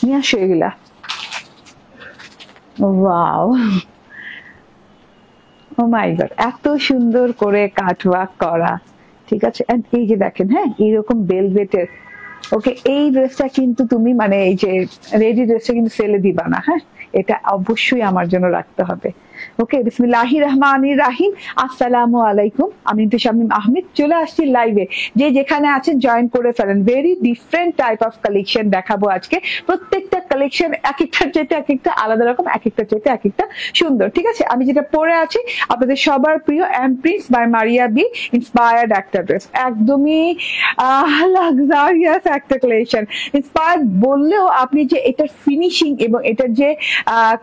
নিয়ে আসো এগুলা। ওয়াও, ও মাই গড, এত সুন্দর করে কাটওয়ার্ক করা, ঠিক আছে। এই যে দেখেন, হ্যাঁ এইরকম বেলভেটের, ওকে এই ড্রেসটা কিন্তু তুমি মানে এই যে রেডি ড্রেসটা কিন্তু ফেলে দিবা না, হ্যাঁ এটা অবশ্যই আমার জন্য রাখতে হবে। ওকে, বিসমিল্লাহির রহমানির রহিম, আসসালামু আলাইকুম। আমি শামীম আহমেদ চলে আসছি লাইভে। যে যেখানে আছেন জয়েন করে ফেলেন। Very different type of collection দেখাবো আজকে। প্রত্যেকটা কালেকশন এক একটার চাইতে এক একটা আলাদা রকম, এক একটার চাইতে এক একটা সুন্দর, ঠিক আছে। আমি যেটা পরে আছি আপনাদের সবার প্রিয় এমপ্রিন্স বাই মারিয়া বি ইন্সপায়ার্ড একটা ড্রেস, একদমই লাক্সারিয়াস একটা কালেকশন। ইন্সপায়ার্ড বললেও আপনি যে এটার ফিনিশিং এবং এটার যে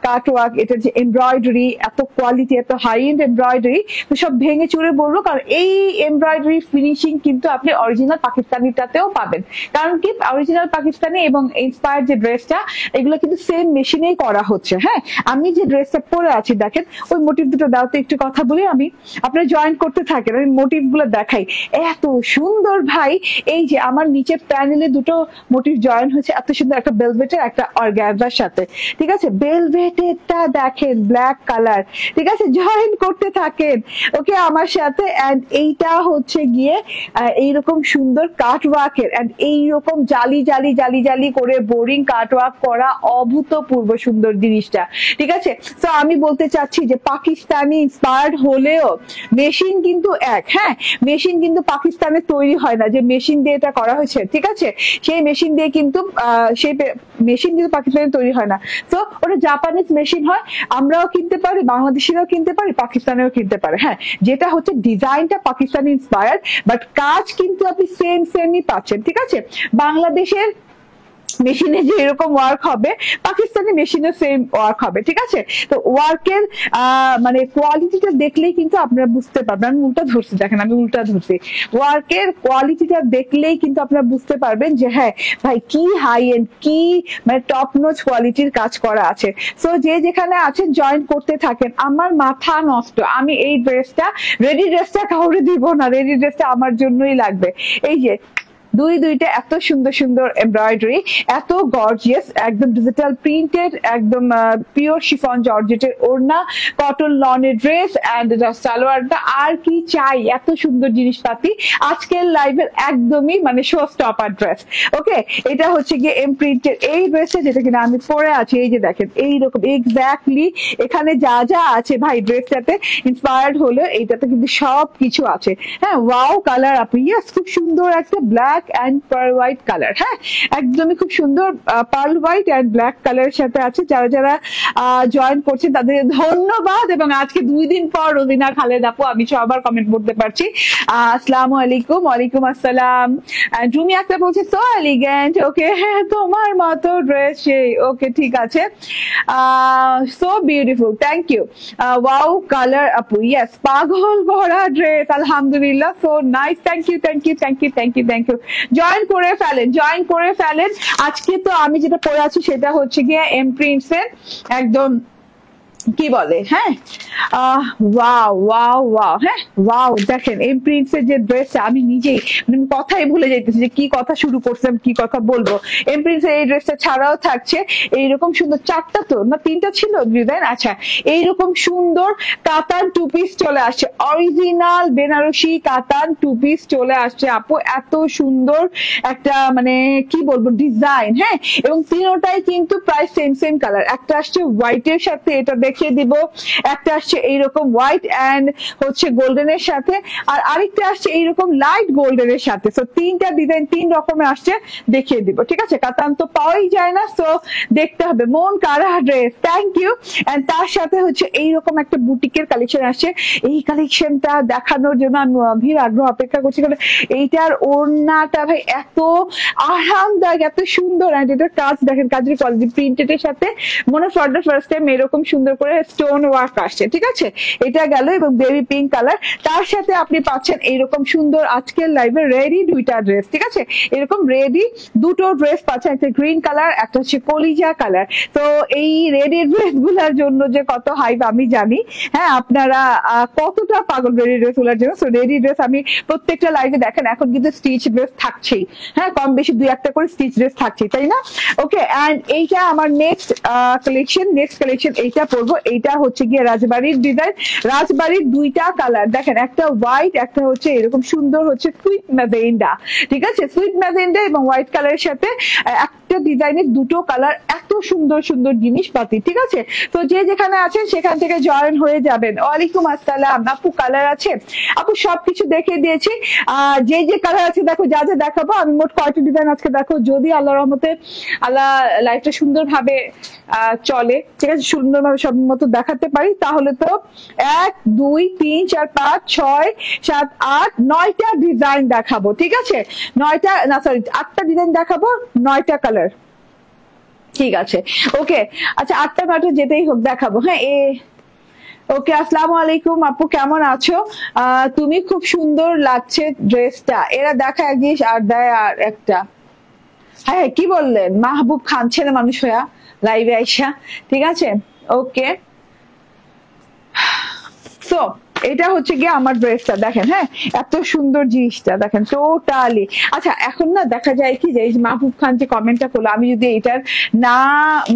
কাটওয়ার্ক, এটার যে এমব্রয়ডারি, এত কোয়ালিটি, এত হাই এন্ড এমব্রয়ডারি, তো সব ভেঙে চুরে বলবো। কারণ এই এমব্রয়ডারি ফিনিশিং কিন্তু আপনি অরিজিনাল পাকিস্তানিটাতেও পাবেন। কারণ কি অরিজিনাল পাকিস্তানি এবং ইন্সপায়ার্ড যে ড্রেসটা, এগুলো কিন্তু সেম মেশিনেই করা হচ্ছে। হ্যাঁ, আমি যে ড্রেসটা পরে আছি দেখেন, ওই মোটিভ দুটো দাও তো একটু কথা বলি আমি, আপনারা জয়েন করতে থাকেন, আমি মোটিভ গুলো দেখাই। এত সুন্দর ভাই, এই যে আমার নিচের প্যানেলে দুটো মোটিভ জয়েন হয়েছে, এত সুন্দর, একটা বেলভেটের একটা অর্গানজার সাথে, ঠিক আছে। বেলভেটেরটা দেখেন ব্ল্যাক কালার, ঠিক আছে, জয়েন করতে থাকেন ওকে আমার সাথে। এন্ড এইটা হচ্ছে গিয়ে এইরকম সুন্দর কাটওয়ার্কের, এন্ড এইরকম জালি জালি জালি জালি করে বোরিং কাটওয়ার্ক করা, অভূতপূর্ব সুন্দর জিনিসটা, ঠিক আছে। তো আমি বলতে চাচ্ছি যে পাকিস্তানি ইন্সপায়ার্ড হলেও মেশিন কিন্তু এক, হ্যাঁ মেশিন কিন্তু পাকিস্তানে তৈরি হয় না, যে মেশিন দিয়ে এটা করা হয়েছে, ঠিক আছে, সেই মেশিন দিয়ে কিন্তু সেই মেশিন কিন্তু পাকিস্তানে তৈরি হয় না। তো ওটা জাপানিজ মেশিন হয়, আমরাও কিনতে পারি, বাংলাদেশিরাও কিনতে পারি, পাকিস্তানেও কিনতে পারে। হ্যাঁ, যেটা হচ্ছে ডিজাইনটা পাকিস্তানি ইন্সপায়ার্ড, বাট কাজ কিন্তু আপনি সেমই পাচ্ছেন, ঠিক আছে। বাংলাদেশের মেশিনে যে এরকম ওয়ার্ক হবে, পাকিস্তানি মেশিনে সেম ওয়ার্ক হবে, ঠিক আছে। তো ওয়ার্কের মানে কোয়ালিটিটা দেখলেই কিন্তু আপনারা বুঝতে পারবেন। আমি উল্টা ধরছি, দেখেন আমি উল্টা ধরছি। ওয়ার্কের কোয়ালিটিটা দেখলেই কিন্তু আপনারা বুঝতে পারবেন যে হ্যাঁ ভাই কি হাই এন্ড, কি মানে টপ নোচ কোয়ালিটির কাজ করা আছে। সো যে যেখানে আছেন জয়েন করতে থাকেন। আমার মাথা নষ্ট, আমি এই ড্রেসটা, রেডি ড্রেসটা কাউরে দিব না, রেডি ড্রেসটা আমার জন্যই লাগবে। এই যে দুইটা এত সুন্দর সুন্দর এমব্রয়ডারি, এত গর্জিয়াস, একদম ডিজিটাল প্রিন্টেড, একদম পিওর শিফন জর্জেটের ওড়না, কটন লনের ড্রেস এন্ড সালোয়ারটা। আর কি চাই, এত সুন্দর জিনিসপাতি আজকের লাইভের একদমই মানে শো স্টপার ড্রেস। ওকে, এটা হচ্ছে গিয়ে এমপ্রিন্টেড এই ড্রেসটা, যেটা কিনা আমি পরে আছি। এই যে দেখেন এইরকম এক্স্যাক্টলি এখানে যা যা আছে ভাই ড্রেসটাতে ইন্সপায়ার্ড হলে এইটাতে কিন্তু সব কিছু আছে। হ্যাঁ, ওয়াও কালার আপনি, ইয়েস খুব সুন্দর একটা black and pearl white colour, হ্যাঁ একদমই খুব সুন্দর পার্ল হোয়াইট এন্ড ব্ল্যাক কালারের সাথে আছে। যারা যারা জয়েন করছেন তাদের ধন্যবাদ। এবং আজকে 2 দিন পর রবিনা খালেদ আপু, আমি সবার কমেন্ট পড়তে পারছি। আসসালামু আলাইকুম। ওয়ালাইকুম আসসালাম। রুমি আক্তার বলছে সো এলিগেন্ট, ওকে তোমার মতো ড্রেস সেই, ওকে ঠিক আছে, so beautiful, thank you. Wow colour আপু, ইয়েস পাগল ভরা ড্রেস, আলহামদুলিল্লাহ, so nice, thank you thank you thank you thank you thank you. Join করে ফেলেন, জয়েন করে ফেলেন। আজকে তো আমি যেটা পরে আছি সেটা হচ্ছে গিয়ে এমপ্রিন্টস এর একদম কি বলে, হ্যাঁ ওয়াও ওয়াও ওয়াও, হ্যাঁ ওয়াও দেখেন এমপ্রিন্টস এর যে ড্রেসটা, আমি নিজেই কথাই ভুলে যাইতেছি যে কি কথা শুরু করছিলাম, কি কথা বলবো। এমপ্রিন্টস এর এই ড্রেসটা ছাড়াও থাকছে এইরকম সুন্দর, 4টা তো না 3টা ছিল ডিজাইন, আচ্ছা এইরকম সুন্দর কাতান 2 পিস চলে আসছে, অরিজিনাল বেনারসি কাতান 2 পিস চলে আসছে আপু। এত সুন্দর একটা মানে কি বলবো ডিজাইন, হ্যাঁ, এবং তিনটাই কিন্তু প্রায় সেম কালার। একটা আসছে হোয়াইটের সাথে, এটা দেখিয়ে দিব, একটা আসছে এইরকম হোয়াইট এন্ড হচ্ছে গোল্ডেনের সাথে, আর আরেকটা আসছে এইরকম লাইট গোল্ডেনের সাথে। সো 3টা ডিজাইন 3 রকমের আসছে, দেখিয়ে দিব, ঠিক আছে। কাতান তো পাওয়াই যায় না, সো দেখতে হবে। মন কারা ড্রেস, থ্যাংক ইউ। এন্ড তার সাথে হচ্ছে এইরকম একটা বুটিকের কালেকশন আসছে। এই কালেকশনটা দেখানোর জন্য আমি অধীর আগ্রহ অপেক্ষা করছি, কারণ এইটার ওড়নাটা ভাই এত আরামদায়ক, এত সুন্দর। এন্ড এটার কাজ দেখেন, কাজের কোয়ালিটি প্রিন্টেড এর সাথে মনে ফর দ্য ফার্স্ট টাইম এরকম সুন্দর করে করে স্টোন ওয়ার্ক আসছে, ঠিক আছে, এটা গেল। এবং বেবি পিঙ্ক কালার, তার সাথে আপনি পাচ্ছেন এইরকম সুন্দর আজকের লাইভে রেডি দুইটা ড্রেস, ঠিক আছে, এরকম রেডি দুটো ড্রেস পাচ্ছেন, একটা গ্রিন কালার, একটা হচ্ছে কলিজা কালার। তো এই রেডি ড্রেস গুলার জন্য যে কত হাইপ আমি জানি, হ্যাঁ, আপনারা কতটা পাগল রেডি ড্রেস গুলার জন্য। সো রেডি ড্রেস আমি প্রত্যেকটা লাইভে দেখেন এখন কিন্তু স্টিচ ড্রেস থাকছেই, হ্যাঁ, কম বেশি দুই একটা করে স্টিচ ড্রেস থাকছেই, তাই না? ওকে, এন্ড এইটা আমার নেক্সট কালেকশন এইটা পরবো। এইটা হচ্ছে গিয়ে রাজবাড়ির ডিজাইন, রাজবাড়ির দুইটা কালার দেখেন, একটা হোয়াইট, একটা হচ্ছে এরকম সুন্দর হচ্ছে সুইট ম্যাজেন্ডা, ঠিক আছে, সুইট ম্যাজেন্ডা এবং হোয়াইট কালারের সাথে একটা ডিজাইনের দুটো কালার, এত সুন্দর সুন্দর জিনিসপাতি, ঠিক আছে। তো যে যেখানে আছেন সেখান থেকে জয়েন হয়ে যাবেন। ওয়ালাইকুম আসসালাম আপু, কালার আছে আপু? সবকিছু দেখে দিয়েছি, যে যে কালার আছে দেখো, যা যা দেখাবো আমি মোট কয়টি ডিজাইন আজকে দেখো, যদি আল্লাহ রহমতে আল্লাহ লাইফটা সুন্দরভাবে চলে, ঠিক আছে, সুন্দরভাবে সব মতো দেখাতে পারি, তাহলে তো 1 2 3 4 5 6 7 8 9টা ডিজাইন দেখাবো, ঠিক আছে, 9টা না সরি 8টা ডিজাইন দেখাবো, 9টা কালার, ঠিক আছে। ওকে, আচ্ছা 8টা 9টা যেতেই হোক দেখাবো, হ্যাঁ। ওকে, আসসালামু আলাইকুম আপু, কেমন আছো? তুমি খুব সুন্দর লাগছে ড্রেসটা। এরা দেখা এক জিনিস আর দেয় আর একটা। হ্যাঁ, কি বললেন? মাহবুব খান ছেলে মানুষ হইয়া লাইভে আইসা, ঠিক আছে। ওকে, সো এটা হচ্ছে গিয়ে আমার ড্রেসটা দেখেন, হ্যাঁ, এত সুন্দর জিনিসটা দেখেন টোটালি। আচ্ছা, এখন না দেখা যায় কি যে এই মাহবুব খান যে কমেন্টটা করলো, আমি যদি এটার না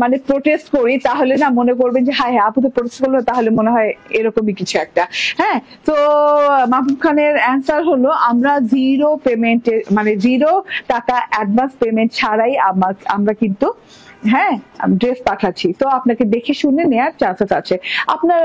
মানে প্রোটেস্ট করি তাহলে না মনে করবেন যে হ্যাঁ হ্যাঁ আপু তো প্রোটেস্ট করলো, তাহলে মনে হয় এরকমই কিছু একটা, হ্যাঁ। তো মাহবুব খানের অ্যান্সার হলো আমরা জিরো পেমেন্টে মানে 0 টাকা অ্যাডভান্স পেমেন্ট ছাড়াই আমরা কিন্তু হ্যাঁ ড্রেস পাঠাচ্ছি। তো আপনাকে দেখে শুনে নেওয়ার চান্সেস আছে। আপনার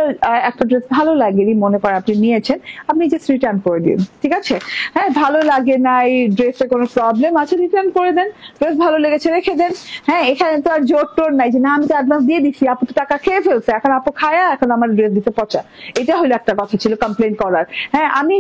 একটা ড্রেস ভালো লাগেনি মনে করেন আপনি নিয়েছেন, আপনি জাস্ট রিটার্ন করে দিন, ঠিক আছে। হ্যাঁ, ভালো লাগে না এই ড্রেসে কোনো প্রবলেম আছে, রিটার্ন করে দেন। ড্রেস ভালো লেগেছে রেখে দেন। হ্যাঁ, এখানে তো আর জোর টোর নাই যে না আমি তো অ্যাডভান্স দিয়ে দিচ্ছি, আপু তো টাকা খেয়ে ফেলছে, এখন আপু খায়া এখন আমার ড্রেস দিতে পচা। এটা হলো একটা কথা ছিল কমপ্লেন করার। হ্যাঁ, আমি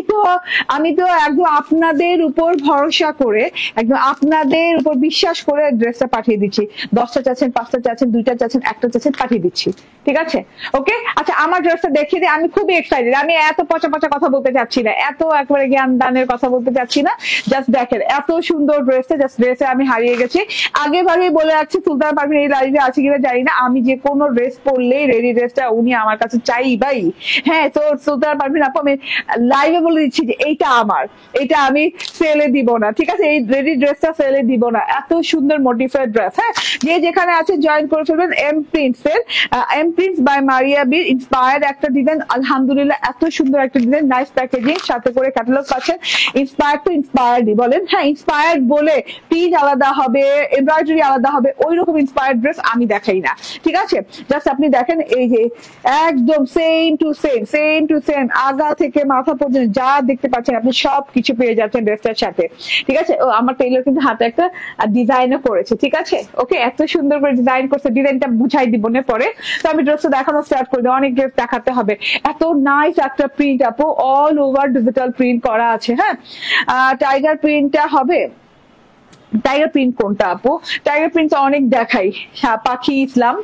তো একদম আপনাদের উপর ভরসা করে, একদম আপনাদের উপর বিশ্বাস করে ড্রেসটা পাঠিয়ে দিচ্ছি। 10টা চাচ্ছেন, 5টা চাচ্ছেন, 2টা চাচ্ছেন, 1টা চাচ্ছেন, পাঠিয়ে দিচ্ছি, ঠিক আছে। ওকে, আচ্ছা আমার ড্রেসটা দেখিয়ে দিই। আমি খুবই এক্সাইটেড, আমি এত পচা পচা কথা বলতে চাচ্ছি না, এত একবারে জ্ঞান দানের কথা বলতে চাচ্ছি না। জাস্ট দেখেন এত সুন্দর ড্রেসটা, জাস্ট ড্রেসে আমি হারিয়ে গেছি। আগে ভাগেই বলে যাচ্ছি, সুলতান পারভিন এই লাইভে আছে কিনা জানি না, আমি যে কোনো ড্রেস পরলেই রেডি ড্রেসটা উনি আমার কাছে চাই ভাই। হ্যাঁ, তো সুলতান পারভিন আপু আমি লাইভে বলে দিচ্ছি যে এইটা আমার, এটা আমি সেলে দিব না, ঠিক আছে, এই রেডি ড্রেসটা সেলে দিব না। এত সুন্দর মডিফাইড ড্রেস, হ্যাঁ, যে যেখানে আছে জয়েন করে ফেলবেন। এম প্রিন্টস বাই মারিয়া বির ইন্সপায়ার্ড একটা ডিজাইন, আলহামদুলিল্লাহ এত সুন্দর একটা ডিজাইন, নাইস প্যাকেজিং, সাথে করে ক্যাটালগ পাচ্ছেন। ইন্সপায়ার্ড তো ইন্সপায়ার্ডই বলেন, হ্যাঁ, ইন্সপায়ার্ড বলে প্রিন্ট আলাদা হবে, এমব্রয়ডারি আলাদা হবে, ওই রকম ইন্সপায়ার্ড ড্রেস আমি দেখাই না, ঠিক আছে। জাস্ট আপনি দেখেন এই যে একদম সেম টু সেম আগা থেকে মাথা পর্যন্ত যা দেখতে পাচ্ছেন আপনি সব কিছু পেয়ে যাচ্ছেন ড্রেসটার সাথে, ঠিক আছে। ও আমার টেইলর কিন্তু হাতে একটা ডিজাইনও করেছে, ঠিক আছে। ওকে, এত সুন্দর করে ডিজাইন করছে, ডিজাইনটা বুঝাই দিব না পরে। তো আমি ড্রেসটা দেখানো স্টার্ট করে দিই, অনেক ড্রেস দেখাতে হবে। এত নাইস একটা প্রিন্ট আপু, অল ওভার ডিজিটাল প্রিন্ট করা আছে, হ্যাঁ। টাইগার প্রিন্টটা হবে, টাইগার প্রিন্ট কোনটা আপু? টাইগার প্রিন্ট অনেক দেখাই, সাক্ষী ইসলাম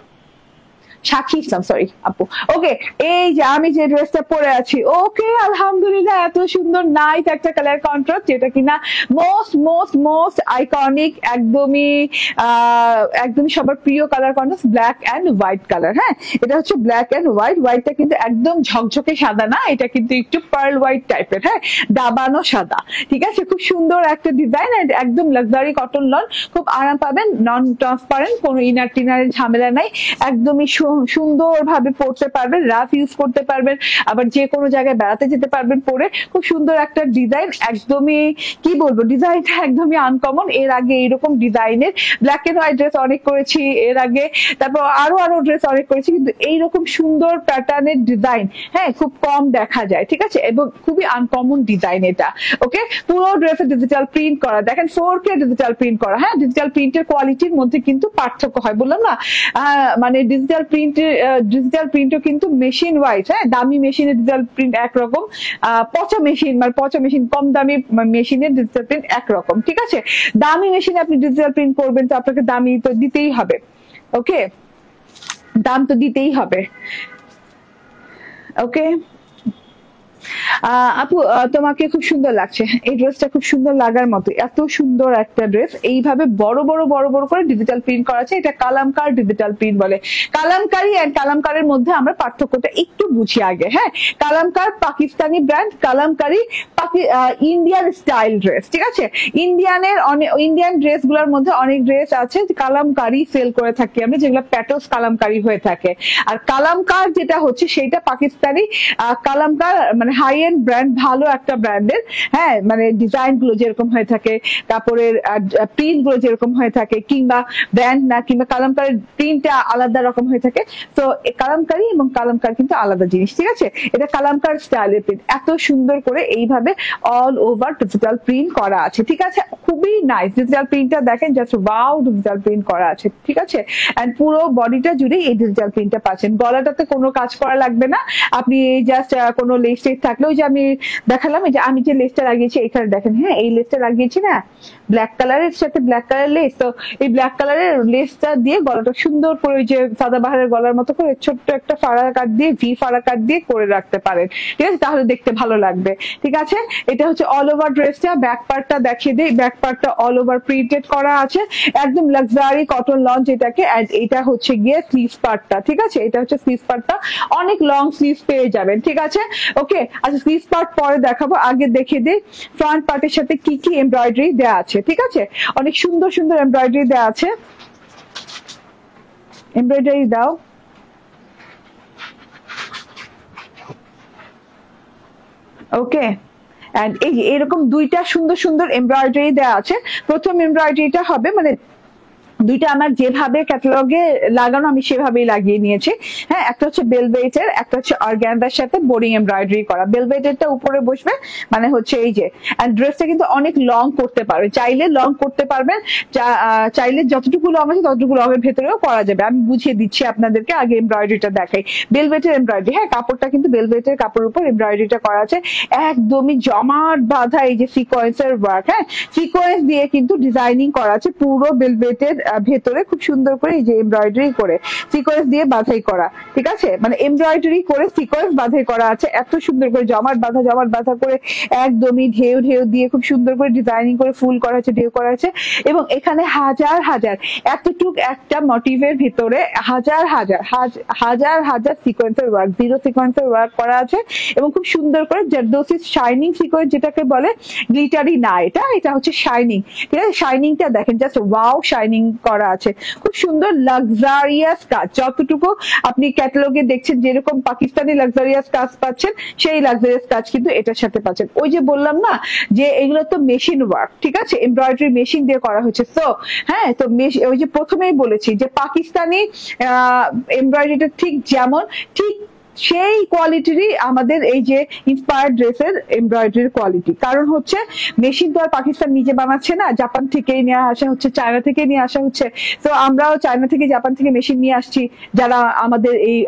সরি আপু। ওকে, এই যে আমি যে ড্রেসটা পরে আছি, ওকে আলহামদুলিল্লাহ এত সুন্দর নাইস একটা কালার কন্ট্রাস্ট, যেটা কিনা মোস্ট আইকনিক, একদমই সবার প্রিয় colour contrast, black and white colour. হ্যাঁ, এটা হচ্ছে ব্ল্যাক এন্ড হোয়াইটটা কিন্তু একদম ঝকঝকে সাদা না, এটা কিন্তু একটু পার্ল হোয়াইট টাইপের, হ্যাঁ, দাবানো সাদা, ঠিক আছে। খুব সুন্দর একটা ডিজাইন, একদম লাক্সারি কটন লন, খুব আরাম পাবেন, নন ট্রান্সপারেন্ট, কোনো ইনার টিনারের ঝামেলা নাই, একদমই সুন্দরভাবে পড়তে পারবেন, রাফ ইউজ করতে পারবেন, আবার যে কোনো জায়গায় বেড়াতে যেতে পারবেন পরে। খুব সুন্দর একটা ডিজাইন, একদমই কি বলবো, ডিজাইনটা একদমই আনকমন। এর আগে এইরকম ডিজাইনের ব্ল্যাক এন্ড হোয়াইট ড্রেস অনেক করেছি এর আগে, তারপর আরো ড্রেস অনেক করেছি, কিন্তু এইরকম সুন্দর প্যাটার্নের ডিজাইন হ্যাঁ খুব কম দেখা যায়, ঠিক আছে, এবং খুবই আনকমন ডিজাইন এটা। ওকে, পুরো ড্রেসে ডিজিটাল প্রিন্ট করা, দেখেন 4K ডিজিটাল প্রিন্ট করা। হ্যাঁ, ডিজিটাল প্রিন্টের কোয়ালিটির মধ্যে কিন্তু পার্থক্য হয়, বললাম না, মানে ডিজিটাল প্রিন্টও কিন্তু মেশিন ওয়াইজ, হ্যাঁ, দামি মেশিনের ডিজিটাল প্রিন্ট একরকম, পচা মেশিন কম দামি মেশিনের ডিজিটাল প্রিন্ট একরকম, ঠিক আছে। দামি মেশিনে আপনি ডিজিটাল প্রিন্ট করবেন তো আপনাকে দামি তো দিতেই হবে, ওকে, দাম তো দিতেই হবে। ওকে আপু তোমাকে খুব সুন্দর লাগছে, এই ড্রেসটা খুব সুন্দর লাগার মতো, এত সুন্দর একটা ড্রেস। এইভাবে বড় বড় বড় বড় করে ডিজিটাল প্রিন্ট করা আছে, এটা কালামকার ডিজিটাল প্রিন্ট বলে। কালামকারি এন্ড কালামকারের মধ্যে আমরা পার্থক্যটা একটু বুঝি আগে। হ্যাঁ, Kalamkar Pakistani brand, Kalamkari Indian style dress. ঠিক আছে, ইন্ডিয়ান ড্রেস গুলোর মধ্যে অনেক ড্রেস আছে কালামকারি সেল করে থাকি আমরা, যেগুলো প্যাটোস কালামকারি হয়ে থাকে। আর কালামকার যেটা হচ্ছে সেটা পাকিস্তানি কালামকার মানে হাই এন্ড ব্র্যান্ড, ভালো একটা ব্র্যান্ডের। হ্যাঁ, মানে ডিজাইন গুলো যেরকম হয়ে থাকে, কাপড়ের প্রিন্ট গুলো যেরকম হয়ে থাকে, কিংবা ব্র্যান্ড না, কিংবা কালামকারের প্রিন্টটা আলাদা রকম হয়ে থাকে। তো কালামকারি এবং কালামকার কিন্তু আলাদা জিনিস। ঠিক আছে, এটা কালামকার স্টাইলের প্রিন্ট, এত সুন্দর করে এইভাবে অল ওভার ডিজিটাল প্রিন্ট করা আছে। ঠিক আছে, খুবই নাইস ডিজিটাল প্রিন্টটা দেখেন, জাস্ট ওয়াও ডিজিটাল প্রিন্ট করা আছে। ঠিক আছে, এন্ড পুরো বডিটা জুড়ে এই ডিজিটাল প্রিন্টটা পাচ্ছেন। গলাটাতে কোনো কাজ করা লাগবে না, আপনি জাস্ট কোনো লেস থাকলে, ওই যে আমি দেখালাম, এই যে আমি যে লেসটা লাগিয়েছি এখানে দেখেন, হ্যাঁ এই লেসটা লাগিয়েছি না ব্ল্যাক কালারের সাথে, ব্ল্যাক কালারের লেস, তো এই ব্ল্যাক কালারের লেসটা দিয়ে গলাটা সুন্দর করে ওই যে সাদাবাহারের গলার মতো করে ছোট্ট একটা ফাড়া কাট দিয়ে, ভি ফাড়া কাট দিয়ে করে রাখতে পারেন। ঠিক আছে, তাহলে দেখতে ভালো লাগবে। ঠিক আছে, এটা হচ্ছে অল ওভার ড্রেসটা। ব্যাক পার্টটা দেখিয়ে দিই, ব্যাক পার্টটা অল ওভার প্রিন্টেড করা আছে, একদম লাক্সারি কটন লঞ্চ এটাকে। এন্ড এটা হচ্ছে গিয়ে স্লিভ পার্টটা। ঠিক আছে, এটা হচ্ছে স্লিভ পার্টটা, অনেক লং স্লিভ পেয়ে যাবেন। ঠিক আছে, ওকে। আচ্ছা, স্লিভ পার্ট পরে দেখাবো, আগে দেখে দিই ফ্রন্ট পার্টের সাথে কি কি এমব্রয়ডারি দেওয়া আছে। ঠিক আছে, অনেক সুন্দর সুন্দর এমব্রয়ডারি দেওয়া আছে। এমব্রয়ডারি দাও, ওকে। এন্ড এই এরকম দুইটা সুন্দর সুন্দর এমব্রয়ডারি দেওয়া আছে। প্রথম এমব্রয়ডারিটা হবে মানে দুইটা আমার যেভাবে ক্যাটালগে লাগানো আমি সেভাবেই লাগিয়ে নিয়েছি। হ্যাঁ, একটা হচ্ছে বেলভেটের, একটা হচ্ছে অর্গানজার সাথে বোরিং এমব্রয়ডারি করা। বেলভেটেরটা উপরে বসবে, মানে হচ্ছে এই যে, এন্ড ড্রেসটা কিন্তু অনেক লং করতে পারবে, চাইলে লং করতে পারবেন, চাইলে যতটুকু লং আছে ততটুকু লং এর ভেতরেও করা যাবে। আমি বুঝিয়ে দিচ্ছি আপনাদেরকে, আগে এমব্রয়ডারিটা দেখাই। বেলভেটের এমব্রয়ডারি, হ্যাঁ কাপড়টা কিন্তু বেলভেটের কাপড়ের উপর এমব্রয়ডারিটা করা আছে, একদমই জমাট বাঁধা এই যে সিকোয়েন্সের ওয়ার্ক। হ্যাঁ, সিকোয়েন্স দিয়ে কিন্তু ডিজাইনিং করা আছে পুরো বেলভেটের ভেতরে, খুব সুন্দর করে এই যে এমব্রয়ডারি করে সিকোয়েন্স দিয়ে বাঁধাই করা। ঠিক আছে, মানে এমব্রয়ডারি করে সিকোয়েন্স বাঁধাই করা আছে, এত সুন্দর করে জমাট বাঁধা করে একদমই ঢেউ ঢেউ দিয়ে খুব সুন্দর করে ডিজাইনিং করে ফুল করা আছে, ঢেউ করা আছে। এবং এখানে হাজার হাজার এতটুক একটা মোটিভের ভিতরে হাজার হাজার হাজার হাজার সিকোয়েন্সের ওয়ার্ক, জিরো সিকোয়েন্সের ওয়ার্ক করা আছে। এবং খুব সুন্দর করে জারদোসিস শাইনিং সিকোয়েন্স যেটাকে বলে, গ্লিটারি না, এটা হচ্ছে শাইনিং। ঠিক আছে, শাইনিংটা দেখেন, জাস্ট ওয়াও শাইনিং করা আছে, খুব সুন্দর লাক্সারিয়াস কাজ। যতটুকু আপনি ক্যাটালগে দেখছেন যেরকম পাকিস্তানি লাক্সারিয়াস কাজ পাচ্ছেন, সেই লাক্সারিয়াস কাজ কিন্তু এটার সাথে পাচ্ছেন। ওই যে বললাম না যে এগুলো তো মেশিন ওয়ার্ক। ঠিক আছে, এমব্রয়ডারি মেশিন দিয়ে করা হয়েছে। তো হ্যাঁ, তো ওই যে প্রথমেই বলেছি যে পাকিস্তানি এমব্রয়ডারিটা ঠিক যেমন, ঠিক সেই কোয়ালিটিরই আমাদের এই যে ইন্সপায়ার্ড ড্রেসের এমব্রয়ডারির কোয়ালিটি। কারণ হচ্ছে মেশিন তো আর পাকিস্তান নিজে বানাচ্ছে না, জাপান থেকেই নিয়ে আসা হচ্ছে, চায়না থেকে নিয়ে আসা হচ্ছে। তো আমরাও চায়না থেকে, জাপান থেকে মেশিন নিয়ে আসছি, যারা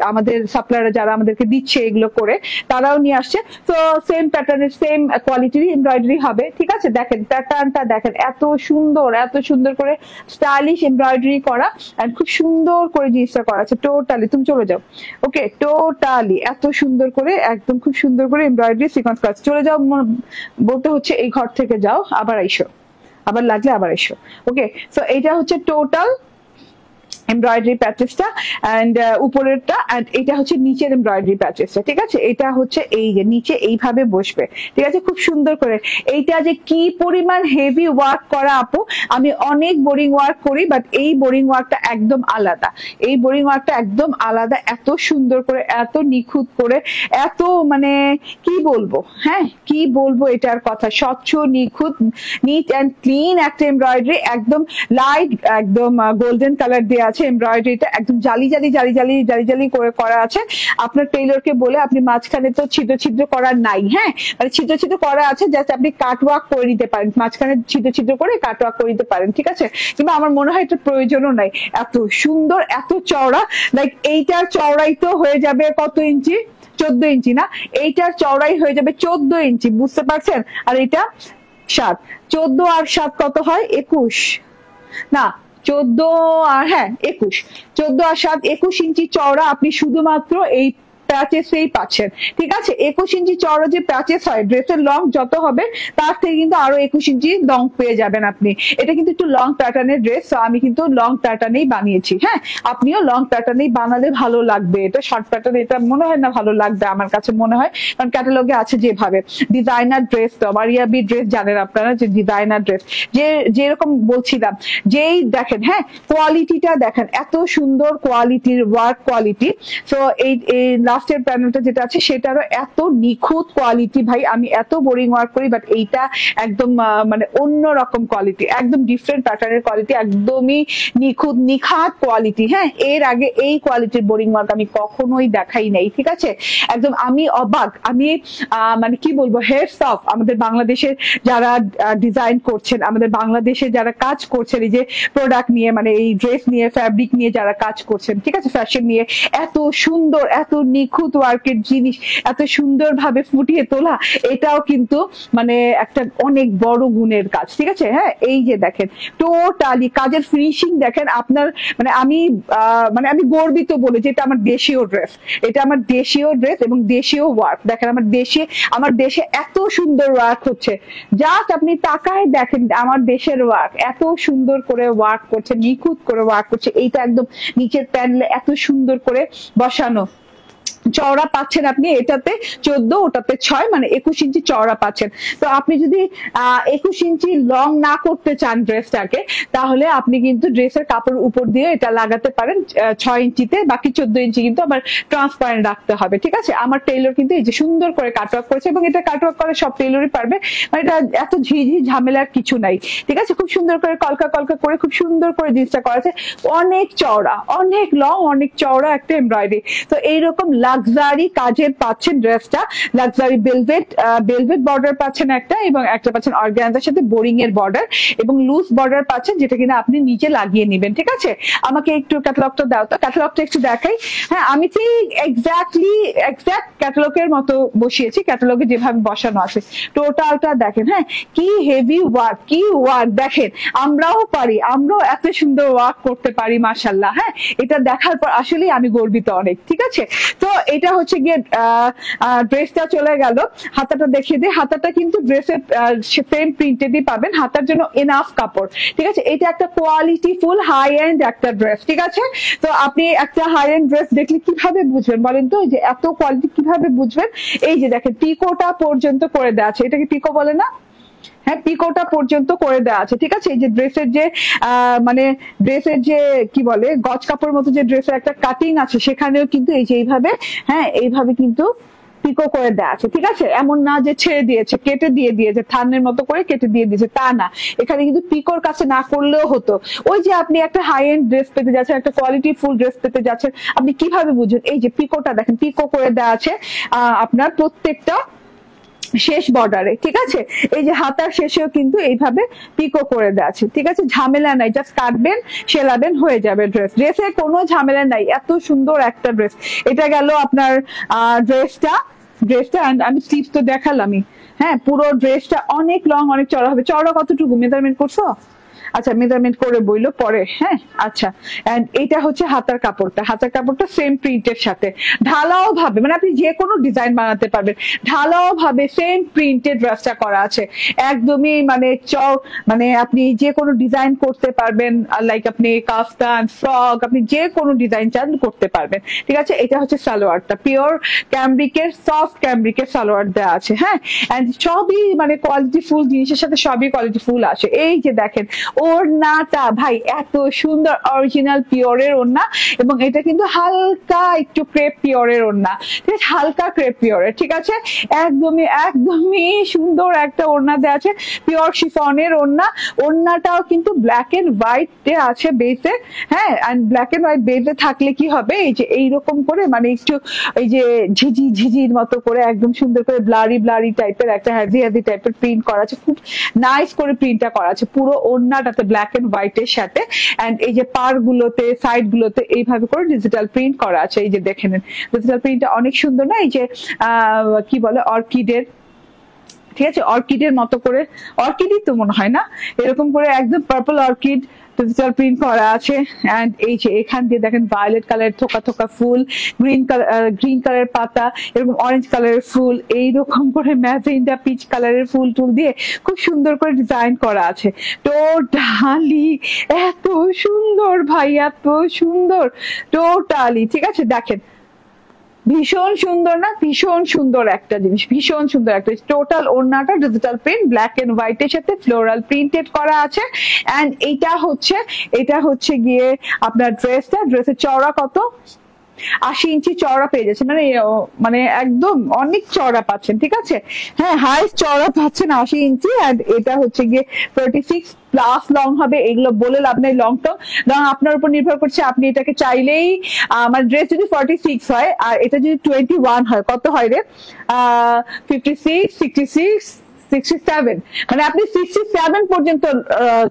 আমাদের সাপ্লায়ার যারা আমাদেরকে দিচ্ছে এগুলো করে, তারাও নিয়ে আসছে। তো সেম প্যাটার্নের সেম কোয়ালিটির এমব্রয়ডারি হবে। ঠিক আছে, দেখেন প্যাটার্নটা দেখেন, এত সুন্দর করে স্টাইলিশ এমব্রয়ডারি করা, আর খুব সুন্দর করে জিনিসটা করা আছে টোটালি। তুমি চলে যাও, ওকে, টোটালি এত সুন্দর করে, একদম খুব সুন্দর করে এমব্রয়ডারি সিকোয়েন্স কাজ। চলে যাও বলতে হচ্ছে এই ঘর থেকে যাও, আবার আইসো, আবার লাগলে আবার এসো। ওকে, সো এইটা হচ্ছে টোটাল এমব্রয়ডারি প্যাচেসটা, এন্ড উপরেরটা, এন্ড এটা হচ্ছে নিচের এমব্রয়ডারি প্যাচেসটা। ঠিক আছে, এটা হচ্ছে এই যে নিচে এইভাবে বসবে। ঠিক আছে, খুব সুন্দর করে। এইটা যে কি পরিমাণ হেভি ওয়ার্ক করা আপু, আমি অনেক বোরিং ওয়ার্ক করি, বাট এই বোরিং ওয়ার্কটা একদম আলাদা, এই বোরিং ওয়ার্কটা একদম আলাদা। এত সুন্দর করে, এত নিখুঁত করে, এত মানে কি বলবো, হ্যাঁ কি বলবো এটার কথা, স্বচ্ছ নিখুঁত নিট অ্যান্ড ক্লিন একটা এমব্রয়ডারি, একদম লাইট, একদম গোল্ডেন কালার দেওয়া আছে এমব্রয়ডারিটা, একদম জালি জালি করে করা আছে। আপনার টেইলরকে বলে আপনি মাঝখানে তো ছিদ্র করা নাই, হ্যাঁ মানে ছিদ্র করা আছে, জাস্ট আপনি কাটওয়ার্ক করে নিতে পারেন, মাঝখানে ছিদ্র করে কাটওয়ার্ক করে নিতে পারেন। ঠিক আছে, কিন্তু আমার মনে হয় এটা প্রয়োজনও নাই, এত সুন্দর, এত চওড়া। লাইক এইটার চওড়াই তো হয়ে যাবে কত ইঞ্চি, 14 ইঞ্চি না, এইটার চওড়াই হয়ে যাবে 14 ইঞ্চি, বুঝতে পারছেন? আর এটা 7, 14 আর 7 কত হয়? 21 না, 14 আর হ্যাঁ 21, 14 আর 7 21 ইঞ্চি চওড়া। আপনি শুধুমাত্র এই প্যাচেসেই পাচ্ছেন, ঠিক আছে। 21 ইঞ্চি চওড়া যে প্যাচেস হয়, ড্রেসের লং যত হবে তার থেকে কিন্তু আরো 21 ইঞ্চি লং পেয়ে যাবেন আপনি। এটা কিন্তু একটু লং প্যাটার্নের ড্রেস, তো আমি কিন্তু লং প্যাটার্নেই বানিয়েছি। হ্যাঁ, আপনিও লং প্যাটার্নেই বানালে ভালো লাগবে। এটা শর্ট প্যাটার্ন এটা মনে হয় না ভালো লাগবে, আমার কাছে মনে হয়, কারণ ক্যাটালগে আছে যেভাবে ডিজাইনার ড্রেস। তো মারিয়াবি ড্রেস জানেন আপনারা যে ডিজাইনার ড্রেস, যে যেরকম বলছিলাম, যেই দেখেন, হ্যাঁ কোয়ালিটিটা দেখেন, এত সুন্দর কোয়ালিটির ওয়ার্ক কোয়ালিটি। তো এই লাস্টের প্যানেলটা যেটা আছে সেটারও এত নিখুঁত কোয়ালিটি ভাই। আমি এত বোরিং ওয়ার্ক করি, বাট এইটা একদম মানে অন্য রকম কোয়ালিটি, একদম ডিফারেন্ট প্যাটার্নের কোয়ালিটি, একদমই নিখুঁত নিখাত কোয়ালিটি। হ্যাঁ, এর আগে এই কোয়ালিটির বোরিং ওয়ার্ক আমি কখনোই দেখাই নাই, ঠিক আছে। একদম আমি অবাক, আমি মানে কি বলবো, হেডস অফ আমাদের বাংলাদেশের যারা ডিজাইন করছেন, আমাদের বাংলাদেশে যারা কাজ করছেন এই যে প্রোডাক্ট নিয়ে, মানে এই ড্রেস নিয়ে, ফ্যাব্রিক নিয়ে যারা কাজ করছেন, ঠিক আছে, ফ্যাশন নিয়ে, এত সুন্দর এত নিখুঁত ওয়ার্কের জিনিস এত সুন্দর ভাবে ফুটিয়ে তোলা, এটাও কিন্তু মানে একটা অনেক বড় গুণের কাজ, ঠিক আছে। হ্যাঁ, এই যে দেখেন টোটালি কাজের ফিনিশিং দেখেন আপনার, মানে আমি গর্বিত বলে যে এটা আমার দেশীয় ড্রেস, এটা আমার দেশীয় ড্রেস এবং দেশীয় ওয়ার্ক। দেখেন আমার দেশে এত সুন্দর ওয়ার্ক হচ্ছে, জাস্ট আপনি তাকায় দেখেন আমার দেশের ওয়ার্ক এত সুন্দর করে ওয়ার্ক করছে, নিখুঁত করে ওয়ার্ক করছে। এইটা একদম নিচের প্যানেলে এত সুন্দর করে বসানো, চওড়া পাচ্ছেন আপনি এটাতে 14, ওটাতে 6, মানে 21 ইঞ্চি চওড়া পাচ্ছেন। তো আপনি যদি 21 ইঞ্চি লং না করতে চান ড্রেসটাকে, তাহলে আপনি কিন্তু ড্রেসের কাপড় উপর দিয়ে এটা লাগাতে পারেন 6 ইঞ্চিতে, বাকি 14 ইঞ্চি কিন্তু আবার ট্রান্সপারেন্ট রাখতে হবে, ঠিক আছে। আমার টেইলর কিন্তু এই যে সুন্দর করে কাটওয়ার্ক করেছে, এবং এটা কাটওয়ার্ক করে সব টেইলরই পারবে, মানে এটা এত ঝিঝি ঝামেলার কিছু নাই, ঠিক আছে। খুব সুন্দর করে কলকা কলকা করে খুব সুন্দর করে জিনিসটা করা আছে, অনেক চওড়া, অনেক লং, অনেক চওড়া একটা এমব্রয়ডারি। তো এইরকম লাক্সারি কাজের পাচ্ছেন ড্রেসটা, লাক্সারি বেলভেট বর্ডার পাচ্ছেন একটা, এবং একটা পাচ্ছেন অর্গানজার সাথে বোরিং এর বর্ডার, এবং লুজ বর্ডার পাচ্ছেন, যেটা কিনা আপনি নিচে লাগিয়ে নেবেন, ঠিক আছে। আমাকে একটু ক্যাটালগটা দাও তো, ক্যাটালগটা একটু দেখাই। হ্যাঁ, আমি ঠিক এক্সাক্ট ক্যাটালগের মতো বসিয়েছি, ক্যাটালগে যেভাবে বসানো আছে টোটালটা দেখেন। হ্যাঁ, কি হেভি ওয়ার্ক, কি ওয়ার্ক দেখেন, আমরাও পারি, আমরাও এত সুন্দর ওয়ার্ক করতে পারি, মাশাআল্লাহ। হ্যাঁ, এটা দেখার পর আসলেই আমি গর্বিত অনেক, ঠিক আছে। তো এটা হচ্ছে গিয়ে ড্রেসটা চলে গেল। হাতাটা দেখিয়ে দিই, হাতাটা কিন্তু ড্রেসের সেম প্রিন্টেডই পাবেন, হাতার জন্য এনাফ কাপড়, ঠিক আছে। এটা একটা কোয়ালিটি ফুল হাই এন্ড একটা ড্রেস, ঠিক আছে। তো আপনি একটা হাই এন্ড ড্রেস দেখলে কিভাবে বুঝবেন বলেন তো, যে এত কোয়ালিটি কিভাবে বুঝবেন? এই যে দেখেন পিকোটা পর্যন্ত করে দেওয়া আছে, এটাকে পিকো বলে না? হ্যাঁ, পিকোটা পর্যন্ত করে দেওয়া আছে, ঠিক আছে। এই যে ড্রেসের যে মানে ড্রেসের যে কি বলে গজ কাপড়ের মতো যে ড্রেসের একটা কাটিং আছে, সেখানেও কিন্তু এই যে এইভাবে, হ্যাঁ এইভাবে কিন্তু পিকো করে দেওয়া আছে, ঠিক আছে। এমন না যে ছেড়ে দিয়েছে, কেটে দিয়েছে, থানের মতো করে কেটে দিয়েছে, তা না। এখানে কিন্তু পিকোর কাছে না করলেও হতো। ওই যে আপনি একটা হাই এন্ড ড্রেস পেতে যাচ্ছেন, একটা কোয়ালিটি ফুল ড্রেস পেতে যাচ্ছেন, আপনি কিভাবে বুঝবেন? এই যে পিকোটা দেখেন, পিকো করে দেওয়া আছে আপনার প্রত্যেকটা শেষ বর্ডারে, ঠিক আছে। এই যে হাতার শেষেও কিন্তু এইভাবে পিকো করে দেওয়া আছে, ঠিক আছে। ঝামেলা নাই, জাস্ট কাটবেন, সেলাবেন, হয়ে যাবে ড্রেসে কোনো ঝামেলা নাই। এত সুন্দর একটা ড্রেস। এটা গেল আপনার ড্রেসটা। আমি স্লিভস তো দেখালামই। হ্যাঁ, পুরো ড্রেসটা অনেক লং, অনেক চড়া হবে। চড়া কতটুকু মেজারমেন্ট করছো? আচ্ছা, মেজারমেন্ট করে বইলো পরে। হ্যাঁ, আচ্ছা। এন্ড এটা হচ্ছে হাতার কাপড়টা সেম প্রিন্টের সাথে ঢালাও ভাবে, মানে আপনি যে কোনো ডিজাইন বানাতে পারবেন, ঢালাও ভাবে সেম প্রিন্টেড ড্রেসটা করা আছে, একদমই মানে আপনি যে কোনো ডিজাইন করতে পারবেন, লাইক আপনি কাফতান, ফ্রক, আপনি যে কোনো ডিজাইন চান করতে পারবেন, ঠিক আছে। এটা হচ্ছে সালোয়ারটা, পিওর ক্যামব্রিকের, সফট ক্যামব্রিকের সালোয়ার দেওয়া আছে। হ্যাঁ, এন্ড সবই মানে কোয়ালিটি ফুল জিনিসের সাথে সবই কোয়ালিটি ফুল আছে। এই যে দেখেন ওড়নাটা ভাই, এত সুন্দর অরিজিনাল পিওরের ওড়না, এবং এটা কিন্তু হালকা একটু ক্রেপ পিওরের ওড়না, ঠিক আছে, হালকা ক্রেপ পিওরের, ঠিক আছে। একদমই সুন্দর একটা ওড়না দেওয়া আছে, পিওর শিফনের ওড়নাটাও কিন্তু ব্ল্যাক এন্ড হোয়াইট আছে বেসে। হ্যাঁ, এন্ড ব্ল্যাক এন্ড হোয়াইট বেসে থাকলে কি হবে, এই যে এইরকম করে মানে একটু এই যে ঝিঝির মতো করে একদম সুন্দর করে ব্লারি টাইপের একটা হেভি টাইপের প্রিন্ট করা আছে, খুব নাইস করে প্রিন্টটা করা আছে পুরো ওড়নাটাতে ব্ল্যাক এন্ড হোয়াইট এর সাথে। এন্ড এই যে পার গুলোতে, সাইড গুলোতে এইভাবে করে ডিজিটাল প্রিন্ট করা আছে। এই যে দেখে নেন, ডিজিটাল প্রিন্টটা অনেক সুন্দর না? এই যে কি বলে অর্কিডের, ঠিক আছে, অর্কিডের মতো করে, অর্কিডই তো মনে হয় না, এরকম করে একদম পার্পল অর্কিড ডিজিটাল প্রিন্ট করা আছে। এন্ড এই যে এখান দিয়ে দেখেন ভায়োলেট কালারের থোকা থোকা ফুল, গ্রিন কালারের পাতা, এরকম অরেঞ্জ কালারের ফুল, এইরকম করে ম্যাজেন্ডা পিচ কালারের ফুল টুল দিয়ে খুব সুন্দর করে ডিজাইন করা আছে। টোটালি এত সুন্দর ভাই, এত সুন্দর টোটালি। ঠিক আছে, দেখেন ভীষণ সুন্দর না? ভীষণ সুন্দর একটা জিনিস, ভীষণ সুন্দর একটা টোটাল ওড়নাটা digital print black and white এর সাথে ফ্লোরাল প্রিন্টেড করা আছে। এন্ড এটা হচ্ছে গিয়ে আপনার ড্রেসের চওড়া কত? 80 ইঞ্চি চওড়া পেয়ে যাচ্ছে, মানে একদম অনেক চওড়া পাচ্ছেন। ঠিক আছে, হ্যাঁ হাইস্ট চওড়া পাচ্ছেন 80 ইঞ্চি। এন্ড এটা হচ্ছে গিয়ে 36 প্লাস লং হবে। এগুলো বলে লাভ নাই, লং আপনার উপর নির্ভর করছে। আপনি এটাকে চাইলেই আমার ড্রেস যদি 46 হয় আর এটা যদি 21 হয়, কত হয় রে? 56, 66, 67, মানে আপনি 67 পর্যন্ত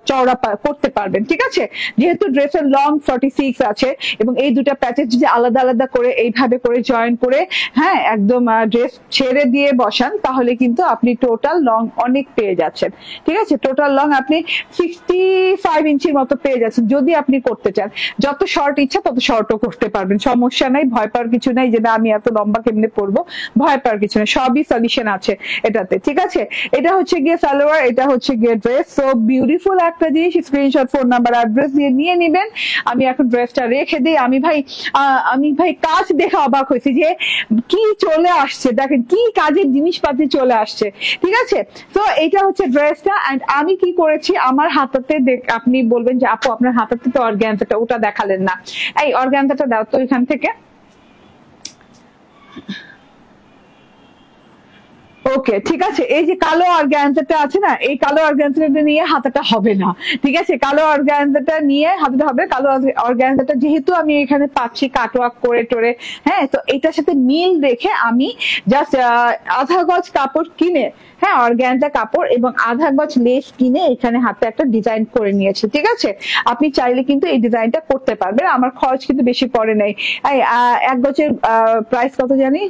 চওড়া করতে পারবেন। ঠিক আছে, যেহেতু ড্রেসের লং 46 আছে এবং এই দুটা প্যাচেস যদি আলাদা আলাদা করে এইভাবে করে জয়েন করে হ্যাঁ একদম ড্রেস ছেড়ে দিয়ে বসান, তাহলে কিন্তু আপনি টোটাল লং অনেক পেয়ে যাচ্ছেন। ঠিক আছে, টোটাল লং আপনি 65 ইঞ্চির মতো পেয়ে যাচ্ছেন যদি আপনি করতে চান। যত শর্ট ইচ্ছা তত শর্টও করতে পারবেন, সমস্যা নাই, ভয় পাওয়ার কিছু নাই যে না আমি এত লম্বা কেমনে পরবো, ভয় পাওয়ার কিছু নেই, সবই সলিউশন আছে এটাতে। ঠিক আছে, এটা হচ্ছে গিয়ে সালোয়ার, এটা হচ্ছে গিয়ে ড্রেস। সো বিউটিফুল একটা জিনিস, স্ক্রিনশট, ফোন নাম্বার, অ্যাড্রেস দিয়ে নিয়ে নিবেন। আমি এখন ড্রেসটা রেখে দিই। আমি ভাই কাজ দেখে অবাক হয়েছি যে কি চলে আসছে, দেখেন কি কাজের জিনিসপাতি চলে আসছে। ঠিক আছে, তো এটা হচ্ছে ড্রেসটা। এন্ড আমি কি করেছি, আমার হাতাতে আপনি বলবেন যে আপু আপনার হাতাতে তো অর্গানজাটা, ওটা দেখালেন না। এই অর্গানজাটা দাও তো এখান থেকে। ওকে, ঠিক আছে, এই যে কালো অর্গানজাটা আছে না, এই কালো অর্গানজাটা নিয়ে হাতাটা হবে না। ঠিক আছে, কালো অর্গানজাটা নিয়ে হাতাটা হবে। কালো অর্গানজাটা যেহেতু আমি এখানে পাচ্ছি কাটওয়ার্ক করে টোরে, হ্যাঁ, তো এটার সাথে মিল রেখে আমি জাস্ট আধা গজ কাপড় কিনে, হ্যাঁ অর্গানজা কাপড় এবং আধা গজ লেস কিনে এখানে হাতে একটা ডিজাইন করে নিয়েছি। ঠিক আছে, আপনি চাইলে কিন্তু এই ডিজাইনটা করতে পারবেন। আমার খরচ কিন্তু বেশি পড়ে নাই। এক গজের প্রাইস কত জানি,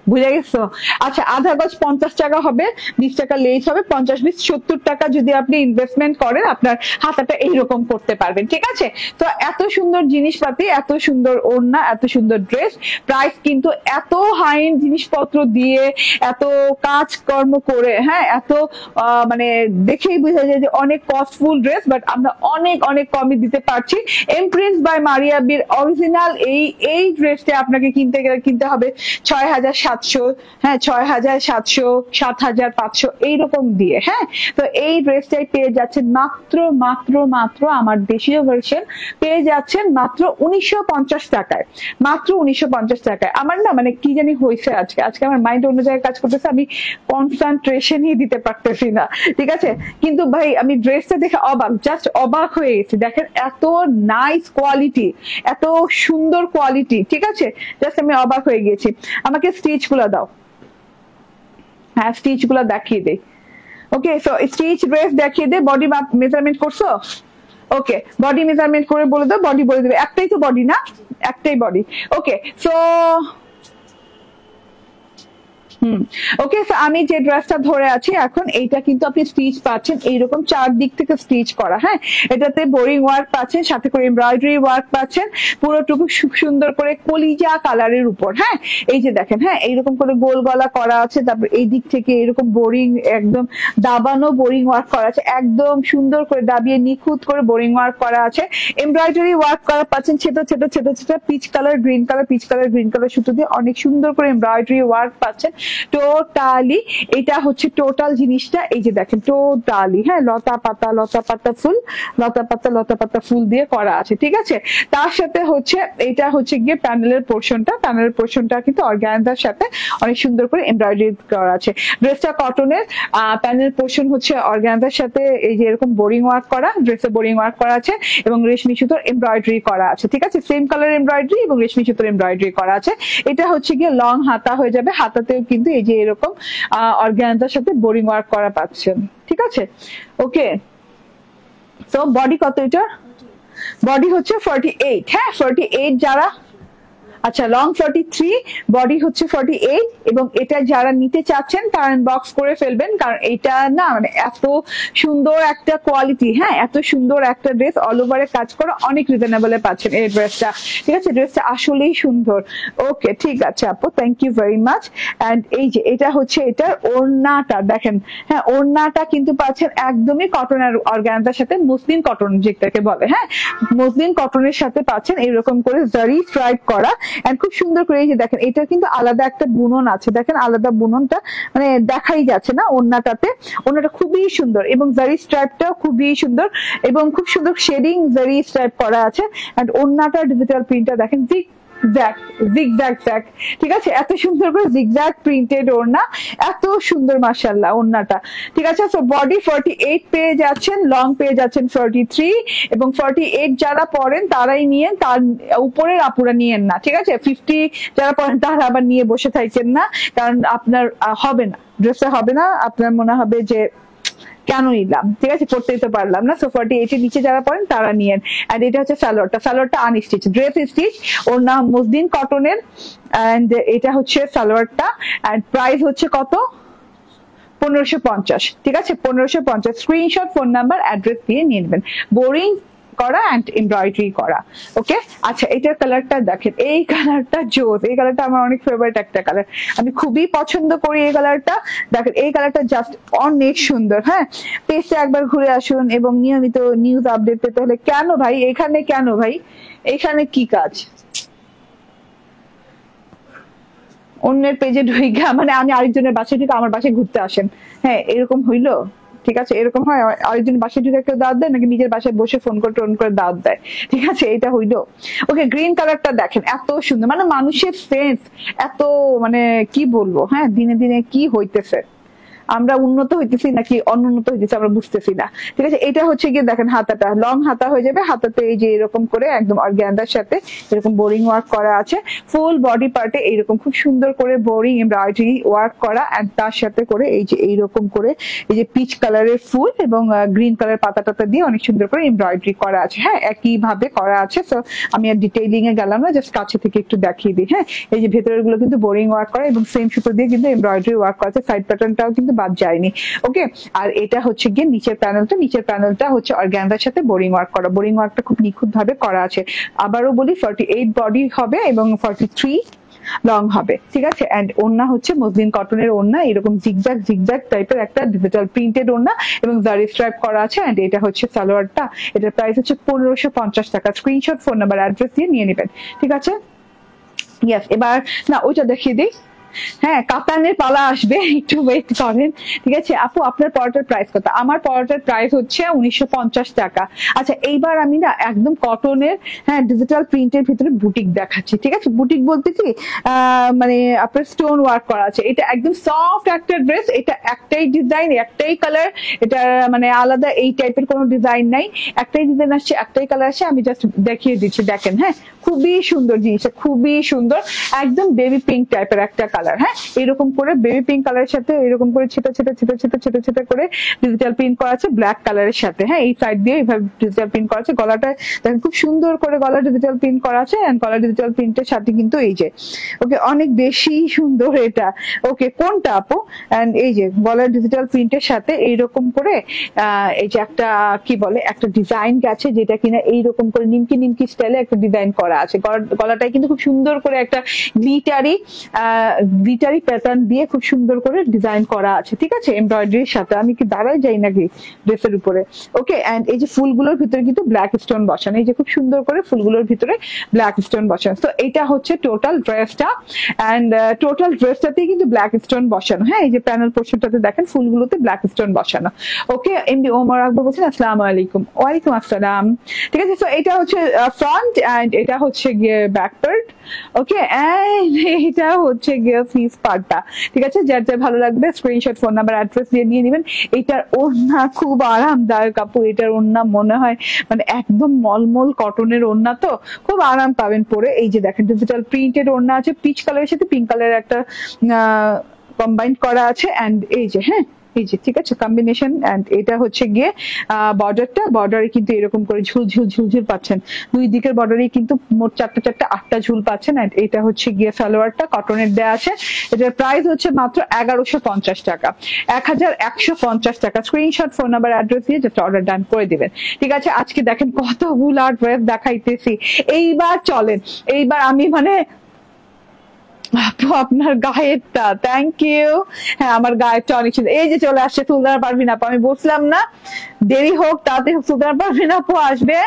বুঝে গেছো? আচ্ছা, আধা গজ 50 টাকা হবে, 20 টাকা লেস হবে, 50, 20, 70 টাকা যদি আপনি ইনভেস্টমেন্ট করেন আপনার হাতাটা এইরকম করতে পারবেন। ঠিক আছে, তো এত সুন্দর জিনিসপাতি, এত সুন্দর ওড়না, এত সুন্দর ড্রেস, প্রাইস কিন্তু এত হাই এন্ড জিনিসপত্র দিয়ে, এত কাজকর্ম করে, হ্যাঁ এত মানে দেখেই বোঝা যায় যে অনেক কস্টফুল ড্রেস, বাট আমরা অনেক অনেক কমে দিতে পারছি। এমপ্রিন্স বাই মারিয়া বির অরিজিনাল এই ড্রেসটা আপনাকে কিনতে হবে 6,700, হ্যাঁ 6,700, 7,500 এইরকম দিয়ে। হ্যাঁ, তো এই ড্রেসটাই পেয়ে যাচ্ছেন মাত্র মাত্র মাত্র আমার দেশীয় ভার্সন পেয়ে যাচ্ছেন মাত্র 1950 টাকায়, মাত্র 1950 টাকায়। আমার না মানে কি জানি হয়েছে আজকে আমার মাইন্ড অন্য জায়গায় কাজ করতেছে, আমি কনসেন্ট্রেশনই দিতে পারতেছি না। ঠিক আছে, কিন্তু ভাই আমি ড্রেসটা দেখে অবাক, জাস্ট অবাক হয়ে গেছি। দেখেন এত নাইস কোয়ালিটি, এত সুন্দর কোয়ালিটি। ঠিক আছে, জাস্ট আমি অবাক হয়ে গেছি। আমাকে স্টিচ গুলো দাও, হ্যাঁ স্টিচ গুলো দেখিয়ে দে। ওকে, সো স্টিচ ড্রেস দেখিয়ে দে। বডি মেজারমেন্ট করছো? ওকে, বডি মেজারমেন্ট করে বলে দাও, বডি বলে দেবে। একটাই তো বডি না? একটাই বডি। ওকে, সো ওকে, আমি যে ড্রেসটা ধরে আছি এখন, এইটা কিন্তু আপনি স্টিচ পাচ্ছেন এইরকম চারদিক থেকে স্টিচ করা। হ্যাঁ, এটাতে বোরিং ওয়ার্ক পাচ্ছেন, সাথে করে এমব্রয়ডারি ওয়ার্ক পাচ্ছেন, পুরোটুকু সুন্দর করে কলিজা কালারের উপর। হ্যাঁ, এই যে দেখেন, হ্যাঁ এইরকম করে গোল গলা করা আছে, তারপর এই দিক থেকে এরকম বোরিং, একদম দাবানো বোরিং ওয়ার্ক করা আছে, একদম সুন্দর করে দাবিয়ে নিখুঁত করে বোরিং ওয়ার্ক করা আছে। এমব্রয়ডারি ওয়ার্ক করা পাচ্ছেন ছোট ছোট ছোট ছোট peach colour green colour, peach colour green colour সুতো দিয়ে অনেক সুন্দর করে এমব্রয়ডারি ওয়ার্ক পাচ্ছেন। টোটালি এটা হচ্ছে টোটাল জিনিসটা, এই যে দেখেন টোটালি, হ্যাঁ লতা পাতা ফুল দিয়ে করা আছে। ঠিক আছে, তার সাথে হচ্ছে এটা হচ্ছে গিয়ে প্যানেলের পোর্শনটা কিন্তু অর্গানজার সাথে অনেক সুন্দর করে এমব্রয়ডারি করা আছে। ড্রেসটা কটনের, প্যানেল পোর্শন হচ্ছে অর্গানজার সাথে এই যে এরকম বোরিং ওয়ার্ক করা, ড্রেসে বোরিং ওয়ার্ক করা আছে এবং রেশমি সুতোর এমব্রয়ডারি করা আছে। ঠিক আছে, সেম কালার এমব্রয়ডারি এবং রেশমি সুতোর এমব্রয়ডারি করা আছে। এটা হচ্ছে গিয়ে লং হাতা হয়ে যাবে, হাতাতেও কিন্তু এই যে এরকম অর্গানজার সাথে বোরিং ওয়ার্ক করা পাচ্ছেন। ঠিক আছে, ওকে, তো বডি কত? এটা বডি হচ্ছে 48। হ্যাঁ 48 যারা আচ্ছা লং 43, বডি হচ্ছে 48, এবং এটা যারা নিতে চাচ্ছেন তারা ইনবক্স করে ফেলবেন, কারণ এটা না মানে এত সুন্দর একটা কোয়ালিটি, হ্যাঁ এত সুন্দর একটা ড্রেস, অল ওভারে কাজ করা, অনেক রিজনেবলে পাচ্ছেন এই ড্রেসটা। ঠিক আছে, ড্রেসটা আসলেই সুন্দর। ওকে ঠিক আছে আপু, thank you very much. And এই যে এটা হচ্ছে এটার ওড়নাটা দেখেন, হ্যাঁ ওড়নাটা কিন্তু পাচ্ছেন একদমই কটন আর অর্গানজার সাথে, মসলিন কটন যেটাকে বলে, হ্যাঁ মসলিন কটনের সাথে পাচ্ছেন এরকম করে জারি স্ট্রাইপ করা, এন্ড খুব সুন্দর করে এই যে দেখেন এটা কিন্তু আলাদা একটা বুনন আছে, দেখেন আলাদা বুননটা মানে দেখাই যাচ্ছে না ওড়নাটাতে। ওড়নাটা খুবই সুন্দর এবং জারি স্ট্রাইপটাও খুবই সুন্দর এবং খুব সুন্দর শেডিং জারি স্ট্রাইপ করা আছে। এন্ড ওড়নাটা ডিজিটাল প্রিন্টটা দেখেন জিগজ্যাগ, ঠিক আছে এত সুন্দর করে জিগজ্যাগ প্রিন্টেড ওড়না, এত সুন্দর মাশাআল্লাহ ওড়নাটা। ঠিক আছে, সো বডি 48 পেয়ে যাচ্ছেন, লং পেয়ে যাচ্ছেন 43, এবং 48 যারা পরেন তারাই নিয়েন, তার উপরের আপুরা নিয়েন না। ঠিক আছে, 50 যারা পরেন তারা আবার নিয়ে বসে থাকছেন না, কারণ আপনার হবে না, ড্রেসে হবে না, আপনার মনে হবে যে কেন নিলাম, ঠিক আছে পড়তেই তো পারলাম না। সো 48 এর নিচে যারা পড়েন তারা নিয়েন। এন্ড এটা হচ্ছে সালোয়ারটা আনস্টিচ, ড্রেস স্টিচ, ওর নাম মসলিন কটনের, এন্ড এটা হচ্ছে সালোয়ারটা। এন্ড প্রাইস হচ্ছে কত, 1550। ঠিক আছে 1550। স্ক্রিনশট, ফোন নাম্বার, অ্যাড্রেস দিয়ে নিয়ে নেবেন। বোরিং করা এন্ড এমব্রয়ডারি করা। ওকে আচ্ছা এটার কালারটা দেখেন, এই কালারটা জোস, এই কালারটা আমার অনেক ফেভারিট একটা কালার, আমি খুবই পছন্দ করি এই কালারটা। দেখেন এই কালারটা জাস্ট অনেক সুন্দর। হ্যাঁ পেজে একবার ঘুরে আসুন এবং নিয়মিত নিউজ আপডেট পেতে হলে কেন ভাই এখানে কি কাজ, অন্যের পেজে ঢুইকা মানে আমি আরেকজনের বাসায় ঢুকে আমার বাসায় ঘুরতে আসেন, হ্যাঁ এরকম হইলো? ঠিক আছে এরকম হয় আরেকজন বাসায় ঢুকে কেউ দাওয়াত দেয় নাকি নিজের বাসায় বসে ফোন করে টোন করে দাওয়াত দেয়? ঠিক আছে এটা হইলো। ওকে গ্রিন কালারটা দেখেন এত সুন্দর, মানে মানুষের সেন্স এত মানে কি বলবো, হ্যাঁ দিনে দিনে কি হইতেছে, আমরা উন্নত হইতেছি নাকি অনুন্নত হইতেছি আমরা বুঝতেছি না। ঠিক আছে এটা হচ্ছে গিয়ে দেখেন হাতাটা লং হাতা হয়ে যাবে, হাতাতে এই যে এরকম করে একদম অর্গানজার সাথে এরকম বোরিং ওয়ার্ক করা আছে, ফুল বডি পার্টে এইরকম খুব সুন্দর করে বোরিং এমব্রয়ডারি ওয়ার্ক করা, এন্ড তার সাথে করে এই যে এইরকম করে এই যে পিচ কালারের ফুল এবং গ্রিন কালার পাতা দিয়ে অনেক সুন্দর করে এমব্রয়ডারি করা আছে। হ্যাঁ একই ভাবে করা আছে, তো আমি আর ডিটেইলিং এ গেলাম না, জাস্ট কাছে থেকে একটু দেখিয়ে দিই। হ্যাঁ এই যে ভেতরের গুলো কিন্তু বোরিং ওয়ার্ক করা এবং সেম সুতো দিয়ে কিন্তু এমব্রয়ডারি ওয়ার্ক করা আছে, সাইড প্যাটার্নটাও কিন্তু বাদ যায়নি। ওকে আর এটা হচ্ছে গিয়ে নিচের প্যানেলটা হচ্ছে অর্গানজার সাথে বোরিং ওয়ার্ক করা, বোরিং ওয়ার্কটা খুব নিখুঁত ভাবে করা আছে। আবারও বলি 48 বডি হবে এবং 43 লং হবে। ঠিক আছে এন্ড ওড়না হচ্ছে মসলিন কটনের ওড়না, এরকম জিগজ্যাগ টাইপের একটা ডিজিটাল প্রিন্টেড ওড়না এবং জারি স্ট্রাইপ করা আছে। এন্ড এটা হচ্ছে সালোয়ারটা, এটার প্রাইস হচ্ছে 1550 টাকা। স্ক্রিনশট, ফোন নাম্বার, অ্যাড্রেস দিয়ে নিয়ে নেবেন। ঠিক আছে ইয়েস এবার না ওইটা দেখিয়ে দিই, হ্যাঁ কাতানের পালা আসবে, একটু ওয়েট করেন। ঠিক আছে আপু আপনার পরোটার প্রাইস কত? আমার পরোটার প্রাইস হচ্ছে 1950 টাকা। আচ্ছা এইবার আমি না একদম কটনের হ্যাঁ ডিজিটাল প্রিন্টের ভিতরে বুটিক দেখাচ্ছি। ঠিক আছে বুটিক বলতে কি মানে আপনার স্টোন ওয়ার্ক করা আছে, এটা একদম সফট একটা ড্রেস, এটা একটাই ডিজাইন একটাই কালার, এটা মানে আলাদা এই টাইপের কোনো ডিজাইন নাই, একটাই ডিজাইন আসছে একটাই কালার আসছে, আমি জাস্ট দেখিয়ে দিচ্ছি। দেখেন হ্যাঁ খুবই সুন্দর জিনিসটা, খুবই সুন্দর, একদম বেবি পিঙ্ক টাইপের একটা কালার। হ্যাঁ এরকম করে বেবি পিঙ্ক কালারের সাথে এরকম করে ছোট ছোট করে ডিজিটাল প্রিন্ট করা আছে ব্ল্যাক কালারের সাথে। হ্যাঁ এই সাইড দিয়ে এইভাবে ডিজিটাল প্রিন্ট করা আছে, গলাটা দেখেন খুব সুন্দর করে গলা ডিজিটাল প্রিন্ট করা আছে, এন্ড গলা ডিজিটাল প্রিন্টের সাথে কিন্তু এই যে ওকে অনেক বেশি সুন্দর এটা। ওকে কোনটা আপু? এন্ড এই যে গলার ডিজিটাল প্রিন্টের সাথে এইরকম করে এই যে একটা কি বলে একটা ডিজাইন গেছে, যেটা কিনা এইরকম করে নিমকি স্টাইলে একটা ডিজাইন করা আছে, গলাটাই কিন্তু খুব সুন্দর করে একটা গ্লিটারি প্যাটার্ন দিয়ে খুব সুন্দর করে ডিজাইন করা আছে। ঠিক আছে এমব্রয়ডারির সাথে, আমি কি দাঁড়াই যাই নাকি ড্রেসের উপরে? ওকে এন্ড এই যে ফুলগুলোর ভিতরে কিন্তু ব্ল্যাক স্টোন বসানো, এই যে খুব সুন্দর করে ফুলগুলোর ভিতরে ব্ল্যাক স্টোন বসানো। তো এটা হচ্ছে টোটাল ড্রেসটা, এন্ড টোটাল ড্রেসটাতেই কিন্তু ব্ল্যাক স্টোন বসানো। হ্যাঁ এই যে প্যানেল পোর্শনটাতে দেখেন ফুলগুলোতে ব্ল্যাক স্টোন বসানো। ওকে এমডি ওমর আকবর বলছেন আসসালামু আলাইকুম। ওয়ালাইকুম আসসালাম। ঠিক আছে তো এটা হচ্ছে ফ্রন্ট এন্ড এটা হচ্ছে গিয়ে ব্যাক পার্ট। ওকে এন্ড এটা হচ্ছে গিয়ে স্লিভস পার্টটা। ঠিক আছে যার যার ভালো লাগবে স্ক্রিনশট, ফোন নাম্বার, অ্যাড্রেস দিয়ে নিয়ে নেবেন। এটার ওড়না খুব আরামদায়ক আপু, এটার ওড়না মনে হয় মানে একদম মলমল কটনের ওড়না, তো খুব আরাম পাবেন পরে। এই যে দেখেন ডিজিটাল প্রিন্টেড ওড়না আছে, পিচ কালারের সাথে পিঙ্ক কালারের একটা কম্বাইন্ড করা আছে, এন্ড এই যে হ্যাঁ এই যে ঠিক আছে কম্বিনেশন। এন্ড এটা হচ্ছে গিয়ে বর্ডারটা, বর্ডারে কিন্তু এরকম করে ঝুল ঝুল ঝুল ঝুল পাচ্ছেন, দুই দিকের বর্ডারে কিন্তু মোট চারটা 8টা ঝুল পাচ্ছেন। এন্ড এটা হচ্ছে গিয়ে সালোয়ারটা কটনের দেয়া আছে, এটার প্রাইস হচ্ছে মাত্র 1150 টাকা, 1150 টাকা। স্ক্রিনশট, ফোন নাম্বার, অ্যাড্রেস দিয়ে জাস্ট অর্ডার ডান করে দিবেন। ঠিক আছে, আজকে দেখেন কতগুলা ড্রেস দেখাইতেছি। এইবার চলেন, এইবার আমি মানে আপু আপনার গায়েরটা, থ্যাংক ইউ। হ্যাঁ আমার গায়েরটা অনেক সুন্দর। এই যে চলে আসছে সুলতানা পারভিন আপু, আমি বলছিলাম না দেরি হোক তাড়াতাড়ি সুলতানা পারভিন আপু আসবে।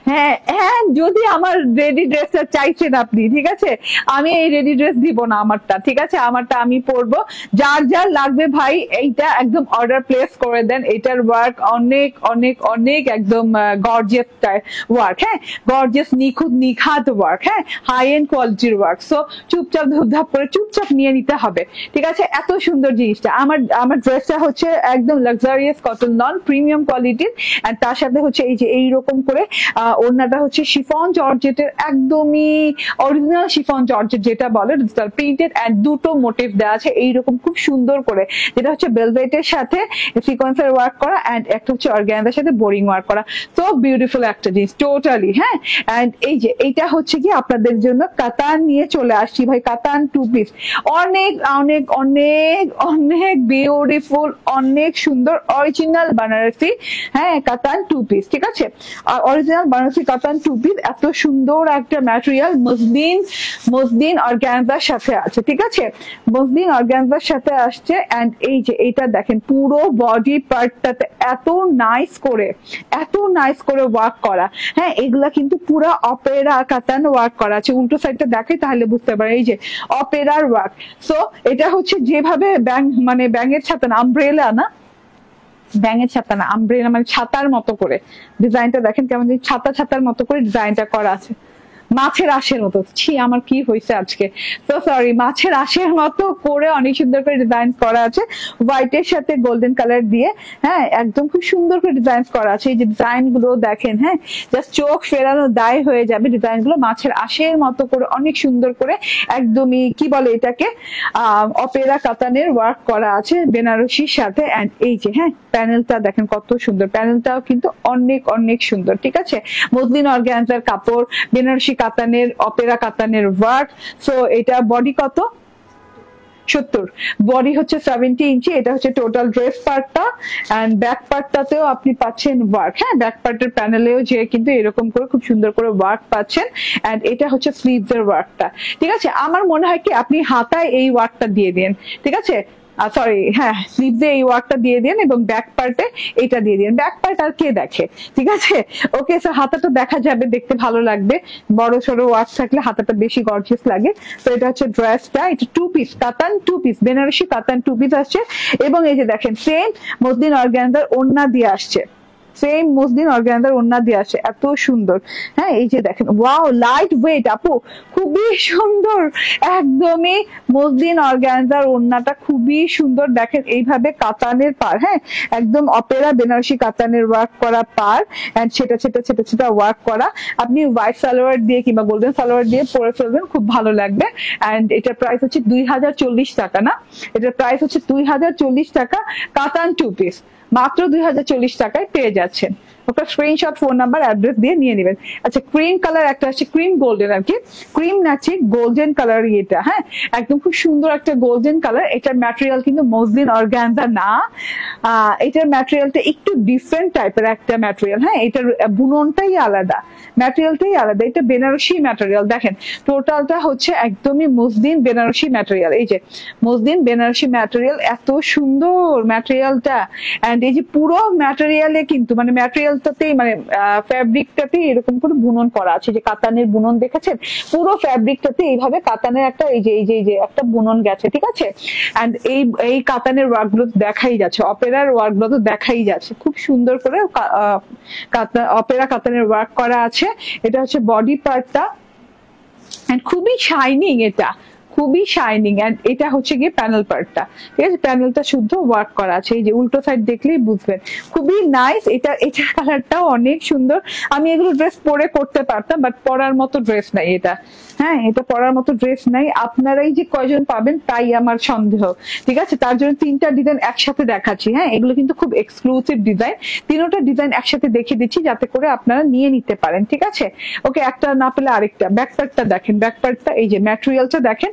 হ্যাঁ হ্যাঁ, যদি আমার রেডি ড্রেসটা চাইছেন আপনি, ঠিক আছে আমি এই রেডি ড্রেস দিব না আমারটা, ঠিক আছে আমারটা আমি পরবো। যার যার লাগবে ভাই এইটা একদম অর্ডার প্লেস করে দেন। এটার ওয়ার্ক অনেক অনেক অনেক একদম গর্জিয়াস ওয়ার্ক, হ্যাঁ গর্জিয়াস নিখুঁত নিখাত ওয়ার্ক, হ্যাঁ হাই এন্ড কোয়ালিটির ওয়ার্ক। সো চুপচাপ ধুপধাপ করে চুপচাপ নিয়ে নিতে হবে, ঠিক আছে। এত সুন্দর জিনিসটা, আমার ড্রেসটা হচ্ছে একদম লাক্সারিয়াস কটন নন প্রিমিয়াম কোয়ালিটির। আর তার সাথে হচ্ছে এই যে এইরকম করে ওড়নাটা হচ্ছে শিফন জর্জেটের, একদমই অরিজিনাল শিফন জর্জেট যেটা বলে, ডিজিটাল প্রিন্টেড। এন্ড দুটো মোটিভ দেওয়া আছে এইরকম খুব সুন্দর করে, যেটা হচ্ছে ভেলভেটের সাথে সিকোয়েন্সের ওয়ার্ক করা, এন্ড একটা হচ্ছে অর্গানজার সাথে বোরিং ওয়ার্ক করা। সো বিউটিফুল একটা জিনিস টোটালি, হ্যাঁ। এন্ড এই যে এইটা হচ্ছে কি আপনাদের জন্য কাতান নিয়ে চলে আসছি ভাই, কাতান 2 পিস, অনেক অনেক অনেক অনেক বিউটিফুল, অনেক সুন্দর অরিজিনাল বানারসি, হ্যাঁ কাতান 2 পিস, ঠিক আছে অরিজিনাল বানারসি কাতান 2 পিস। এত সুন্দর একটা ম্যাটেরিয়াল, মসলিন অর্গানজার সাথে আছে, ঠিক আছে মসলিন অর্গানজার সাথে আসছে। এন্ড এই যে এইটা দেখেন পুরো বডি পার্টটাতে এত নাইস করে ওয়ার্ক করা, হ্যাঁ এগুলা কিন্তু পুরো অপেরা কাতান ওয়ার্ক করা আছে। উল্টো সাইডটা দেখে তাহলে বুঝতে পারে, এই যে অপেরার ওয়ার্ক। সো এটা হচ্ছে যেভাবে মানে ব্যাঙের ছাতা না, আমব্রেলা না, ব্যাঙের ছাতা না আমব্রেলা, মানে ছাতার মতো করে ডিজাইনটা দেখেন কেমন, ছাতার মতো করে ডিজাইনটা করা আছে, মাছের আশের মতো। ছি আমার কি হয়েছে আজকে, তো সরি, মাছের আশের মতো করে অনেক সুন্দর করে ডিজাইন করা আছে, হোয়াইটের সাথে গোল্ডেন কালার দিয়ে, হ্যাঁ একদম খুব সুন্দর করে ডিজাইন করা আছে। এই যে ডিজাইন গুলো দেখেন, হ্যাঁ জাস্ট চোখ ফেরানো দায় হয়ে যাবে। ডিজাইন গুলো মাছের আশের মতো করে অনেক সুন্দর করে, একদমই কি বলে এটাকে অপেরা কাতানের ওয়ার্ক করা আছে বেনারসির সাথে। এন্ড এই যে হ্যাঁ প্যানেলটা দেখেন কত সুন্দর, প্যানেলটাও কিন্তু অনেক অনেক সুন্দর, ঠিক আছে মসলিন অর্গানজার কাপড়, বেনারসি কাতানের, অপেরা কাতানের ওয়ার্ক। সো এটা বডি কত 70, বডি হচ্ছে 70 ইঞ্চি। এটা হচ্ছে টোটাল ড্রেস পার্টটা। এন্ড ব্যাক পার্টটাতেও আপনি পাচ্ছেন ওয়ার্ক, হ্যাঁ ব্যাক পার্টের প্যানেলেও যে কিন্তু এরকম করে খুব সুন্দর করে ওয়ার্ক পাচ্ছেন। এন্ড এটা হচ্ছে স্লিভস এর ওয়ার্কটা, ঠিক আছে আমার মনে হয় কি আপনি হাতায় এই ওয়ার্কটা দিয়ে দিন, ঠিক আছে সরি হ্যাঁ স্লিভসে এই ওয়ার্কটা দিয়ে দিন এবং ব্যাক পার্টে এটা দিয়ে দিন। ব্যাক পার্ট আর কে দেখে, ঠিক আছে ওকে। সো হাতাটা দেখা যাবে, দেখতে ভালো লাগবে, বড় সড়ো ওয়ার্ক থাকলে হাতাটা বেশি গর্জিয়াস লাগে। তো এটা হচ্ছে ড্রেসটা, এটা 2 পিস কাতান 2 পিস, বেনারসি কাতান 2 পিস আসছে। এবং এই যে দেখেন সেম মসলিন অর্গানজার ওড়না দিয়ে আসছে, সেম মসলিন অর্গানজার ওড়না দিয়ে আসে, এত সুন্দর। হ্যাঁ এই যে দেখেন ওয়াও লাইট ওয়েট আপু, খুবই সুন্দর, একদমই মসলিন অর্গানজার ওড়নাটা খুবই সুন্দর। দেখেন এইভাবে কাতানের পার, হ্যাঁ একদম অপেরা বেনারসি কাতানের ওয়ার্ক করা পার, এন্ড সেটা ওয়ার্ক করা। আপনি হোয়াইট সালোয়ার দিয়ে কিংবা গোল্ডেন সালোয়ার দিয়ে পরে ফেলবেন, খুব ভালো লাগবে। এন্ড এটার প্রাইস হচ্ছে 2040 টাকা, না এটার প্রাইস হচ্ছে 2040 টাকা, কাতান 2 পিস মাত্র 2040 টাকায় পেয়ে যাচ্ছেন। ওটা স্ক্রিনশট, ফোন নাম্বার, অ্যাড্রেস দিয়ে নিয়ে নেবেন। আচ্ছা ক্রিম কালার একটা আছে, ক্রিম গোল্ডেন আর কি, ক্রিম নাচি গোল্ডেন কালার, এটা হ্যাঁ একদম খুব সুন্দর একটা গোল্ডেন কালার। এটার ম্যাটেরিয়াল কিন্তু মসলিন অর্গানজা না, এটার ম্যাটেরিয়ালটা একটু ডিফারেন্ট টাইপের একটা ম্যাটেরিয়াল, হ্যাঁ এটার বুননটাই আলাদা, ম্যাটেরিয়ালটাই আলাদা। এটা বেনারসি ম্যাটেরিয়াল, দেখেন টোটালটা হচ্ছে একদমই মসলিন বেনারসি ম্যাটেরিয়াল। এই যে মসলিন বেনারসি ম্যাটেরিয়াল, এত সুন্দর ম্যাটেরিয়ালটা। এন্ড এই যে পুরো ম্যাটেরিয়ালে কিন্তু মানে ম্যাটেরিয়ালটাতেই মানে ফ্যাব্রিকটাতেই এরকম করে বুনন করা আছে, যে কাতানের বুনন দেখেছেন পুরো ফ্যাব্রিকটাতে এইভাবে কাতানের একটা এই যে একটা বুনন গেছে, ঠিক আছে। এন্ড এই কাতানের ওয়ার্ক গুলো দেখাই যাচ্ছে, অপেরার ওয়ার্ক গুলো তো দেখাই যাচ্ছে, খুব সুন্দর করে অপেরা কাতানের ওয়ার্ক করা আছে। এটা হচ্ছে বডি পার্টটা, এন্ড খুবই শাইনিং, এটা খুবই শাইনিং। এন্ড এটা হচ্ছে গিয়ে প্যানেল পার্টটা, ঠিক আছে, প্যানেলটা শুদ্ধ ওয়ার্ক করা আছে, এই যে উল্টো সাইড দেখলেই বুঝবেন, খুবই নাইস। এটার কালারটাও অনেক সুন্দর। আমি এগুলো ড্রেস পরে করতে পারতাম, বাট পরার মতো ড্রেস নাই এটা। হ্যাঁ, এটা পরার মতো ড্রেস নাই। আপনারাই যে কয়জন পাবেন তাই আমার সন্দেহ, ঠিক আছে। তার জন্য 3টা ডিজাইন একসাথে দেখাচ্ছি। হ্যাঁ, এগুলো কিন্তু খুব এক্সক্লুসিভ ডিজাইন, 3টা ডিজাইন একসাথে দেখে দিচ্ছি যাতে করে আপনারা নিয়ে নিতে পারেন, ঠিক আছে। ওকে, একটা না পেলে আরেকটা। ব্যাক পার্টটা দেখেন, ব্যাক পার্টটা এই যে ম্যাটেরিয়ালটা দেখেন,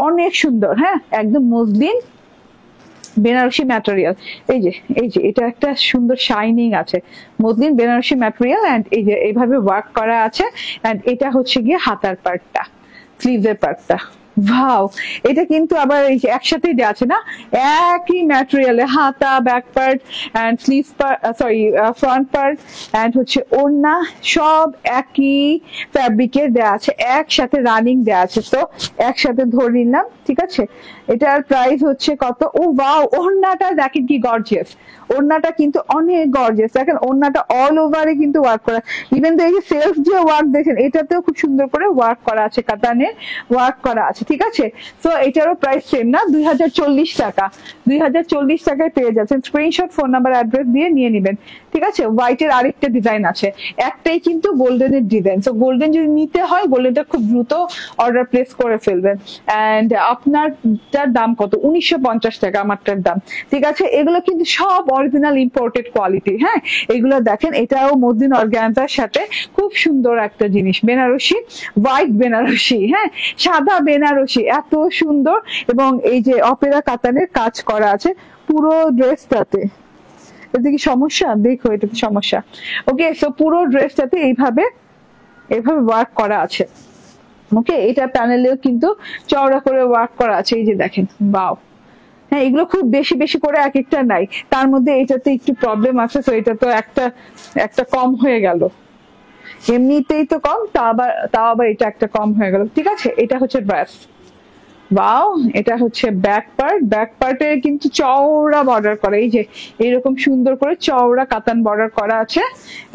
অনেক সুন্দর। হ্যাঁ, একদম মসলিন বেনারসি ম্যাটেরিয়াল। এই যে এটা একটা সুন্দর শাইনিং আছে, মসলিন বেনারসি ম্যাটেরিয়াল। এন্ড এই যে এইভাবে ওয়ার্ক করা আছে। এন্ড এটা হচ্ছে গিয়ে হাতার পার্টটা, স্লিভের পার্টটা। ভাও, এটা কিন্তু আবার এই যে একসাথেই দেওয়া আছে না, একই ম্যাটেরিয়ালে হাতা, back part and sleeve part, sorry front part and হচ্ছে ওড়না, সব একই ফ্যাব্রিকের দেওয়া আছে, একসাথে রানিং দেওয়া আছে। তো একসাথে ধরে নিলাম, ঠিক আছে। এটার প্রাইস হচ্ছে কত? ও ওয়াও, ওড়নাটা দেখেন কি গর্জিয়াস, ওড়নাটা কিন্তু অনেক গর্জিয়াস। দেখেন ওড়নাটা অল ওভারে কিন্তু ওয়ার্ক করা, ইভেন তো এই যে সেলফ যে ওয়ার্ক দেখেন এটাতেও খুব সুন্দর করে ওয়ার্ক করা আছে, কাতানের ওয়ার্ক করা আছে, ঠিক আছে। তো এটারও প্রাইস সেম না, 2040 টাকা। 2040 টাকায় পেয়ে যাচ্ছেন। স্ক্রিনশট, ফোন নাম্বার, অ্যাড্রেস দিয়ে নিয়ে নেবেন, ঠিক আছে। হোয়াইটের আরেকটা ডিজাইন আছে, একটাই কিন্তু গোল্ডেনের ডিজাইন। তো গোল্ডেন যদি নিতে হয়, গোল্ডেনটা খুব দ্রুত অর্ডার প্লেস করে ফেলবেন। এন্ড আপনারটার দাম কত? 1950 টাকা আমারটার দাম, ঠিক আছে। এগুলো কিন্তু সব অরিজিনাল ইম্পোর্টেড কোয়ালিটি। হ্যাঁ, এগুলো দেখেন, এটাও মসলিন অর্গানজার সাথে খুব সুন্দর একটা জিনিস, বেনারসি, হোয়াইট বেনারসি, হ্যাঁ, সাদা বেনারসি, এত সুন্দর। এবং এই যে অপেরা কাতানের কাজ করা আছে পুরো ড্রেসটাতে। এটা কি সমস্যা? দেখো, এটা কি সমস্যা? ওকে, সো পুরো ড্রেসটাতে এইভাবে ওয়ার্ক করা আছে। ওকে, এটা প্যানেলেও কিন্তু চওড়া করে ওয়ার্ক করা আছে, এই যে দেখেন। বাও, হ্যাঁ, এগুলো খুব বেশি বেশি করে এক একটা নাই, তার মধ্যে এটাতে একটু প্রবলেম আছে। তো এটা তো একটা কম হয়ে গেল, এমনিতেই তো কম, তাও আবার এটা একটা কম হয়ে গেল, ঠিক আছে। এটা হচ্ছে ড্রেস। ওয়াও, এটা হচ্ছে ব্যাক পার্ট। ব্যাক পার্টে কিন্তু চওড়া বর্ডার করা, এই যে এরকম সুন্দর করে চওড়া কাতান বর্ডার করা আছে।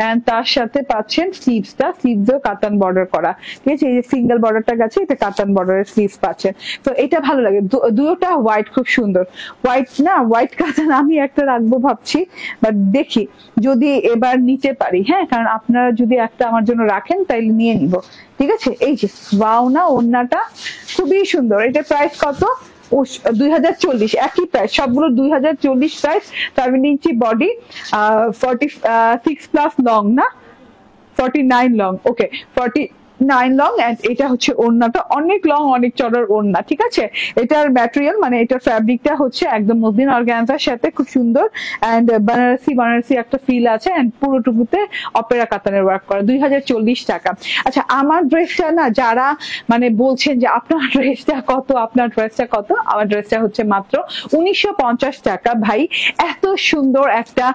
এন্ড তার সাথে পাচ্ছেন স্লিভসও কাতান বর্ডার করা, ঠিক আছে। এই যে সিঙ্গেল বর্ডারটা গেছে, এটা কাতান বর্ডারের স্লিভস পাচ্ছেন। তো এটা ভালো লাগে। দুটোটা হোয়াইট, খুব সুন্দর। হোয়াইট কাতান আমি একটা রাখবো ভাবছি, বাট দেখি যদি এবার নিতে পারি। হ্যাঁ, কারণ আপনারা যদি একটা আমার জন্য রাখেন তাইলে নিয়ে নিব, ঠিক আছে। এই যে ওয়াও, না ওড়নাটা খুবই সুন্দর। এটা প্রাইস কত? 2040, একই প্রাইস সবগুলো, 2040 প্রাইস। 7 ইঞ্চি বডি, 46+ লং, না 49 লং, ওকে 49 লং। এন্ড এটা হচ্ছে ওড়নাটা, অনেক লং, অনেক চড়ার ওড়না, ঠিক আছে। এটার ম্যাটেরিয়াল মানে এটার ফ্যাব্রিকটা হচ্ছে একদম মসলিন অর্গানজার সাথে খুব সুন্দর। এন্ড বানারসি একটা ফিল আছে। এন্ড পুরোটুকুতে অপেরা কাতানের ওয়ার্ক করা। 2040 টাকা। আচ্ছা, আমার ড্রেসটা না, যারা মানে বলছেন যে আপনার ড্রেসটা কত, আমার ড্রেসটা হচ্ছে মাত্র 1950 টাকা। ভাই, এত সুন্দর একটা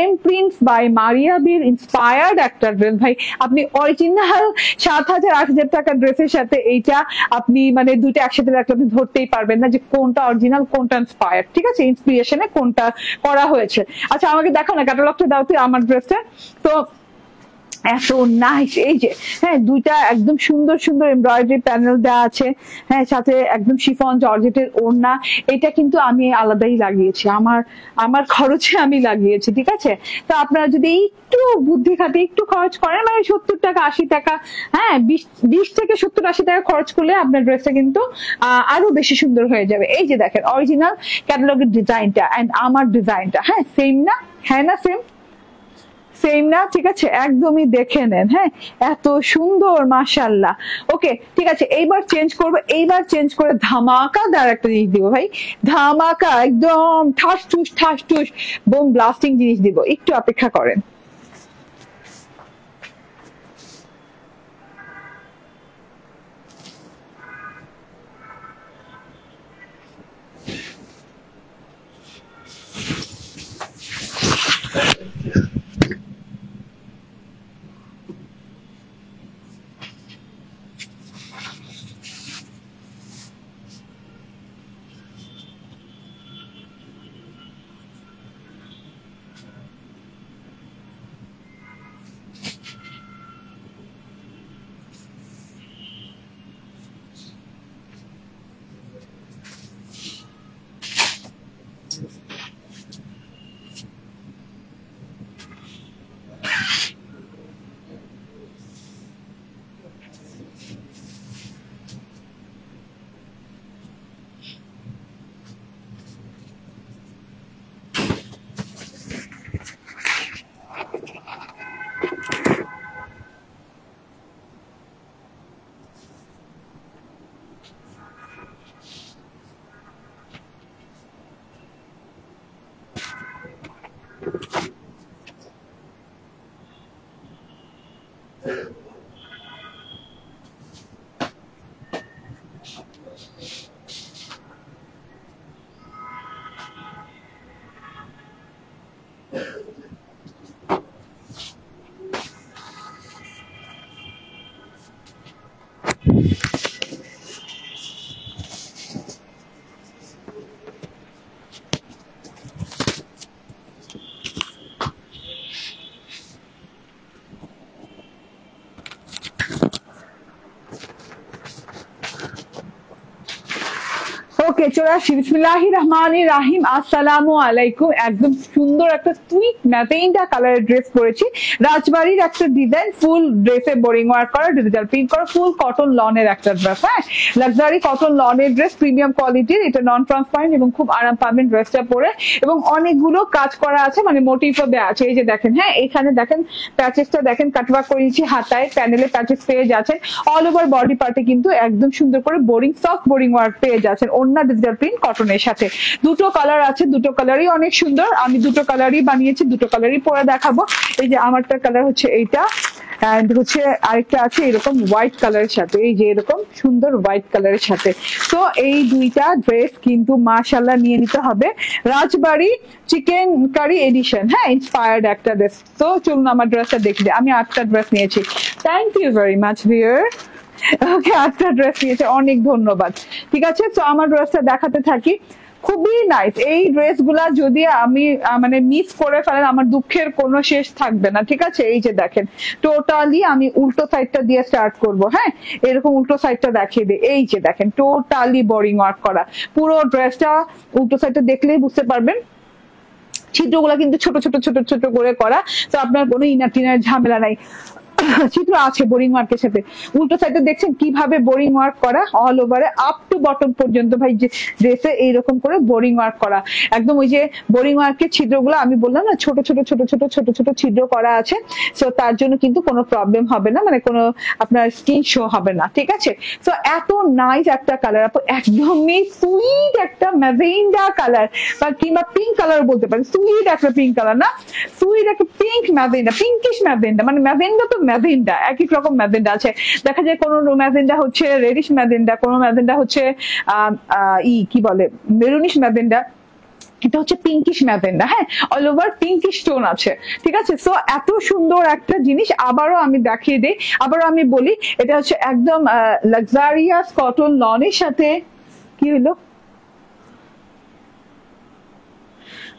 এমপ্রিন্টস বাই মারিয়া বির ইন্সপায়ার্ড একটা ড্রেস। ভাই, আপনি অরিজিনাল 7,000-8,000 টাকার ড্রেসের সাথে এইটা আপনি মানে দুইটা একসাথে রাখলে আপনি ধরতেই পারবেন না যে কোনটা অরিজিনাল, কোনটা ইন্সপায়ার্ড, ঠিক আছে, ইন্সপিরেশনে কোনটা করা হয়েছে। আচ্ছা, আমাকে দেখো না, ক্যাটালগটা দাও তুই আমার ড্রেসটা। তো এত নাইস, এই যে হ্যাঁ, দুইটা একদম সুন্দর সুন্দর এমব্রয়ডারি প্যানেল দেওয়া আছে। হ্যাঁ, সাথে একদম শিফন জর্জেটের ওড়না। এটা কিন্তু আমি আলাদাই লাগিয়েছি, আমার খরচে আমি লাগিয়েছি, ঠিক আছে। তো আপনারা যদি একটু বুদ্ধি খাটিয়ে একটু খরচ করেন, মানে 70 টাকা 80 টাকা, হ্যাঁ 20 থেকে 70-80 টাকা খরচ করলে আপনার ড্রেসটা কিন্তু আরো বেশি সুন্দর হয়ে যাবে। এই যে দেখেন অরিজিনাল ক্যাটালগের ডিজাইনটা এন্ড আমার ডিজাইনটা, হ্যাঁ সেম না? হ্যাঁ না, সেম না, ঠিক আছে, একদমই দেখে নেন। হ্যাঁ, এত সুন্দর, মাশাআল্লাহ। ওকে, ঠিক আছে, এইবার চেঞ্জ করে ধামাকাদার একটা জিনিস দিব ভাই, ধামাকা, একদম ঠাস ঠুস বোম ব্লাস্টিং জিনিস দিব, একটু অপেক্ষা করেন। ওকে চলে আসি, বিসমিল্লাহির রহমানির রহিম। আসসালামু আলাইকুম। একদম সুন্দর একটা সুইট ম্যাজেন্টা কালারের ড্রেস পরেছি, রাজবাড়ির একটা ডিজাইন, ফুল ড্রেসে বোরিং ওয়ার্ক করা, ডিজিটাল প্রিন্ট করা, ফুল কটন লনের একটা ড্রেস। হ্যাঁ, লাক্সারি কটন লনের ড্রেস, প্রিমিয়াম কোয়ালিটির, এটা নন ট্রান্সপারেন্ট এবং খুব আরাম পাবেন ড্রেসটা পরে, এবং অনেকগুলো কাজ করা আছে, মানে মোটিভও দেওয়া আছে। এই যে দেখেন, হ্যাঁ এখানে দেখেন প্যাচেসটা দেখেন, কাটওয়ার্ক করে নিচ্ছি, হাতায় প্যানেলে প্যাচেস পেয়ে যাচ্ছেন, অল ওভার বডি পার্টে কিন্তু একদম সুন্দর করে বোরিং সফট বোরিং ওয়ার্ক পেয়ে যাচ্ছেন, ওন্না ডিজিটাল প্রিন্ট কটনের সাথে। দুটো কালার আছে, দুটো কালারই অনেক সুন্দর, আমি দুটো কালারই বানিয়েছি, দুটো কালারই পরে দেখাবো। এই যে আমারটা কালার হচ্ছে এইটা, এন্ড হচ্ছে আরেকটা আছে এরকম হোয়াইট কালারের সাথে, এই যে এরকম সুন্দর হোয়াইট কালারের সাথে। তো এই দুইটা ড্রেস কিন্তু মাশাআল্লাহ নিয়ে নিতে হবে, রাজবাড়ি চিকেন কারি এডিশন, হ্যাঁ ইন্সপায়ার্ড একটা ড্রেস। তো চলুন আমার ড্রেসটা দেখি, আমি 8টা ড্রেস নিয়েছি। Thank you very much viewer. Okay, 8টা ড্রেস নিয়েছে, অনেক ধন্যবাদ। ঠিক আছে, তো আমার ড্রেসটা দেখাতে থাকি। খুবই নাইস এই ড্রেস গুলা, যদি আমি মানে মিস করে ফেলেন আমার দুঃখের কোনো শেষ থাকবে না। ঠিক আছে, এই যে দেখেন টোটালি আমি উল্টো সাইডটা দিয়ে স্টার্ট করব। হ্যাঁ, এরকম উল্টো সাইডটা দেখিয়ে দিই। এই যে দেখেন টোটালি বোরিং ওয়ার্ক করা, পুরো ড্রেসটা উল্টো সাইডটা দেখলেই বুঝতে পারবেন। ছিদ্রগুলা কিন্তু ছোট ছোট ছোট ছোট করে করা, তো আপনার কোনো ইনার টিনার ঝামেলা নাই। চিত্র আছে বোরিং ওয়ার্কের সাথে। উল্টো সাইডে দেখছেন কিভাবে বোরিং ওয়ার্ক করা, অল ওভারে আপ টু বটম পর্যন্ত ভাই ড্রেসে এইরকম করে বোরিং ওয়ার্ক করা। একদম ওই যে বোরিং ওয়ার্কের ছিদ্রগুলো আমি বললাম না, ছোট ছোট ছোট ছোট ছোট ছোট ছিদ্র করা আছে, সো তার জন্য কিন্তু কোনো প্রবলেম হবে না, মানে কোনো আপনার স্কিন শো হবে না। ঠিক আছে, তো এত নাইস একটা কালার, একদমই সুইট একটা ম্যাজেন্ডা কালার, বা কিংবা পিঙ্ক কালার বলতে পারেন, সুইট একটা পিঙ্ক কালার না, সুইট একটা পিঙ্ক ম্যাজেন্ডা, পিঙ্কিশ ম্যাজেন্ডা, মানে ম্যাজেন্ডা তো ম্যাজেন্ডা, এক এক রকম ম্যাজেন্ডা আছে। দেখা যায় কোন ম্যাজেন্ডা হচ্ছে রেডিশ ম্যাজেন্ডা, কোন ম্যাজেন্ডা হচ্ছে কি বলে মেরুনিশ ম্যাজেন্ডা, এটা হচ্ছে পিঙ্কিশ ম্যাজেন্ডা। হ্যাঁ, অল ওভার পিঙ্কিশ টোন আছে। ঠিক আছে, সো এত সুন্দর একটা জিনিস আবারও আমি দেখিয়ে দিই, আবারও আমি বলি, এটা হচ্ছে একদম লাক্সারিয়াস কটন লনের সাথে। কি হলো?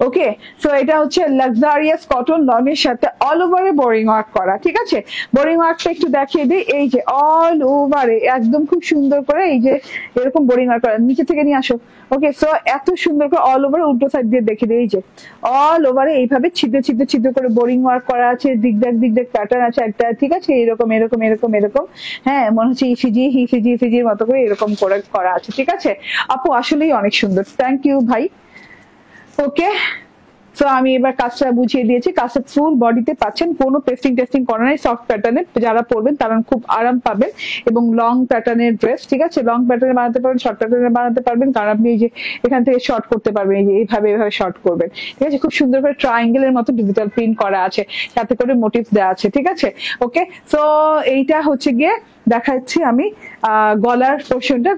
ওকে, সো এটা হচ্ছে লাক্সারিয়াস কটন লনের সাথে অল ওভারে বোরিং ওয়ার্ক করা। ঠিক আছে, বোরিং ওয়ার্কটা একটু দেখিয়ে দিই। এই যে অল ওভারে একদম খুব সুন্দর করে এই যে এরকম বোরিং ওয়ার্ক করা, নিচে থেকে নিয়ে আসো। ওকে, সো এত সুন্দর করে অল ওভার উল্টো সাইড দিয়ে দেখিয়ে দিই। এই যে অল ওভারে এইভাবে ছিদ্র ছিদ্র ছিদ্র করে বোরিং ওয়ার্ক করা আছে, দিকদাক দিকদাক প্যাটার্ন আছে একটা। ঠিক আছে, এরকম এরকম এরকম এরকম, হ্যাঁ মনে হচ্ছে ইসিজি হিসিজি ইসিজির মতো করে এরকম করে করা আছে। ঠিক আছে আপু, আসলেই অনেক সুন্দর, থ্যাংক ইউ ভাই। ওকে, তো আমি এবার কাজটা বুঝিয়ে দিয়েছি। কাজটা ফুল বডিতে পাচ্ছেন, কোনো পেস্টিং টেস্টিং করা নাই, সফট প্যাটার্নের, যারা পরবেন তারা খুব আরাম পাবেন, এবং লং প্যাটার্নের ড্রেস। ঠিক আছে, লং প্যাটার্নে বানাতে পারবেন, শর্ট প্যাটার্নে বানাতে পারবেন, কারণ আপনি এই যে এখান থেকে শর্ট করতে পারবেন, এই যে এইভাবে এইভাবে শর্ট করবেন। ঠিক আছে, খুব সুন্দর করে ট্রায়াঙ্গেলের মতো ডিজিটাল প্রিন্ট করা আছে, সাথে করে মোটিভ দেওয়া আছে। ঠিক আছে, ওকে, সো এইটা হচ্ছে গিয়ে দেখাচ্ছি আমি গলার পোর্শনটা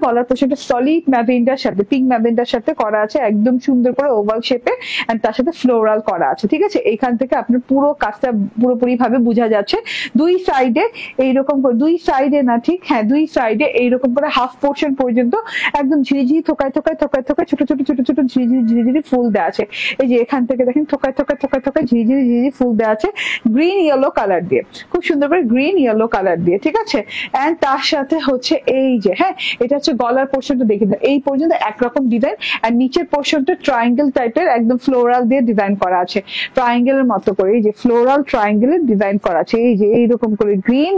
সলিড ম্যাজেন্টার সাথে, পিঙ্ক ম্যাজেন্টার সাথে করা আছে, একদম সুন্দর করে ওভাল শেপে, এন্ড তার সাথে ফ্লোরাল করা আছে। ঠিক আছে, এইখান থেকে আপনার পুরো কাজটা পুরোপুরি ভাবে বোঝা যাচ্ছে। দুই সাইডে এইরকম করে, দুই সাইডে না ঠিক, হ্যাঁ দুই সাইডে এইরকম করে হাফ পোর্শন পর্যন্ত একদম ঝিরিঝিরি থোকায় থোকায় থোকায় থোকায় ছোট ছোট ছোট ছোট ঝিরিঝিরি ঝিরিঝিরি ফুল দেওয়া আছে। এই যে এখান থেকে দেখেন থোকায় থোকায় থোকায় থোকায় ঝিরিঝিরি ঝিরিঝিরি ফুল দেওয়া আছে, গ্রিন ইয়েলো কালার দিয়ে, খুব সুন্দর করে গ্রিন ইয়েলো কালার দিয়ে। ঠিক আছে, এন্ড তার সাথে হচ্ছে এই যে, হ্যাঁ এটা হচ্ছে গলার পোর্শনটা দেখে দেন, এই পর্যন্ত একরকম ডিজাইন, আর নিচের পোর্শনটা ট্রায়াঙ্গেল টাইপের একদম ফ্লোরাল দিয়ে ডিজাইন করা আছে, ট্রায়াঙ্গেলের মতো করে, এই যে ফ্লোরাল ট্রায়াঙ্গেলের ডিজাইন করা আছে। এই যে এইরকম করে গ্রিন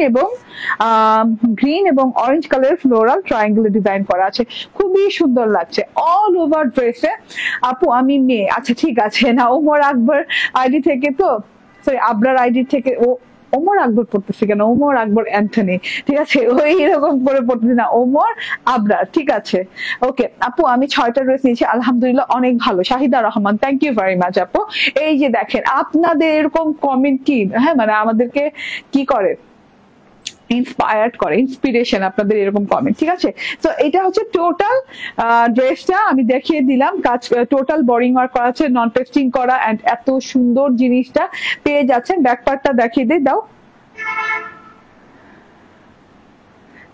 এবং অরেঞ্জ কালারের ফ্লোরাল ট্রায়াঙ্গেলের ডিজাইন করা আছে, খুবই সুন্দর লাগছে অল ওভার ড্রেসে। আপু আমি মেয়ে, আচ্ছা ঠিক আছে, না ওমর আকবর আইডি থেকে, তো সরি আবরার আইডি থেকে, ওমর আকবর পড়তেছি কেন, ওমর আকবর অ্যান্থনি, ঠিক আছে ওই এরকম করে পড়তেছি না, ওমর আবরার। ঠিক আছে, ওকে আপু আমি 6টা ড্রেস নিয়েছি, আলহামদুলিল্লাহ অনেক ভালো। Shahida Rahman, thank you very much আপু। এই যে দেখেন আপনাদের এরকম কমেন্ট কি, হ্যাঁ মানে আমাদেরকে কি করে, ইন্সপায়ার্ড করে, ইন্সপিরেশন আপনাদের এরকম কমেন্ট। ঠিক আছে, তো এটা হচ্ছে টোটাল ড্রেসটা আমি দেখিয়ে দিলাম, কাজ টোটাল বোরিং ওয়ার্ক করা আছে, নন পেস্টিং করা, এন্ড এত সুন্দর জিনিসটা পেয়ে যাচ্ছেন। ব্যাক পার্টটা দেখিয়ে দিই, দাও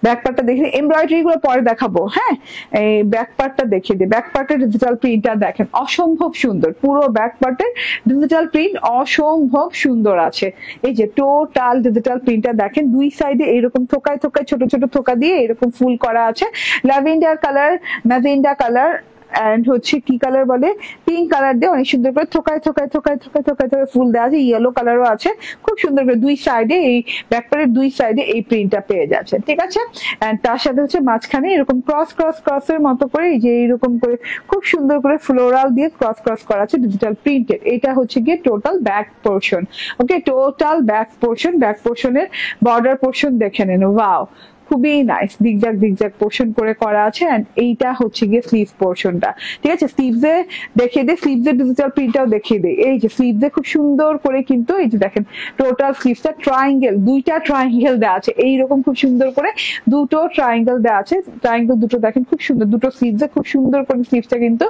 ব্যাক পার্টটা দেখে, এমব্রয়ডারি গুলো পরে দেখাবো। হ্যাঁ, এই ব্যাক পার্টটা দেখিয়ে দিই, ব্যাক পার্টের ডিজিটাল প্রিন্টটা দেখেন, অসম্ভব সুন্দর, পুরো ব্যাক পার্টের ডিজিটাল প্রিন্ট অসম্ভব সুন্দর আছে। এই যে টোটাল ডিজিটাল প্রিন্টটা দেখেন, দুই সাইডে এরকম থোকায় থোকায় ছোট ছোট থোকা দিয়ে এরকম ফুল করা আছে, lavender colour, magenta colour, and হচ্ছে কি কালার বলে, পিঙ্ক কালার দিয়ে অনেক সুন্দর করে থোকায় থোকায় থোকায় থোকায় থোকায় থোকায় ফুল দেওয়া আছে, ইয়েলো কালারও আছে, খুব সুন্দর করে দুই সাইডে এই ব্যাকপার্টের দুই সাইডে এই প্রিন্টটা পেয়ে যাচ্ছে, ঠিক আছে। এন্ড তার সাথে হচ্ছে মাঝখানে এরকম ক্রস ক্রস ক্রসের মতো করে এই যে এইরকম করে খুব সুন্দর করে ফ্লোরাল দিয়ে ক্রস ক্রস করা আছে ডিজিটাল প্রিন্টেড। এটা হচ্ছে গিয়ে total back portion. Okay, total back portion, back পোর্শনের বর্ডার পোর্শন দেখে নেন, ওয়াও খুবই নাইস, দিকজাক দিকজাক পোর্শন করে করা আছে। এন্ড এইটা হচ্ছে গিয়ে স্লিভ পোর্শনটা, ঠিক আছে। স্লিভসে দেখিয়ে দিই, স্লিভসের ডিজিটাল প্রিন্টটাও দেখিয়ে দিই। এই যে স্লিভসে খুব সুন্দর করে কিন্তু এই যে দেখেন টোটাল স্লিভসটা ট্রায়াঙ্গেল, দুইটা ট্রায়াঙ্গেল দেওয়া আছে, এইরকম খুব সুন্দর করে দুটো ট্রায়াঙ্গেল দেওয়া আছে, ট্রায়াঙ্গেল দুটো দেখেন খুব সুন্দর, দুটো স্লিভসে খুব সুন্দর করে স্লিভসটা কিন্তু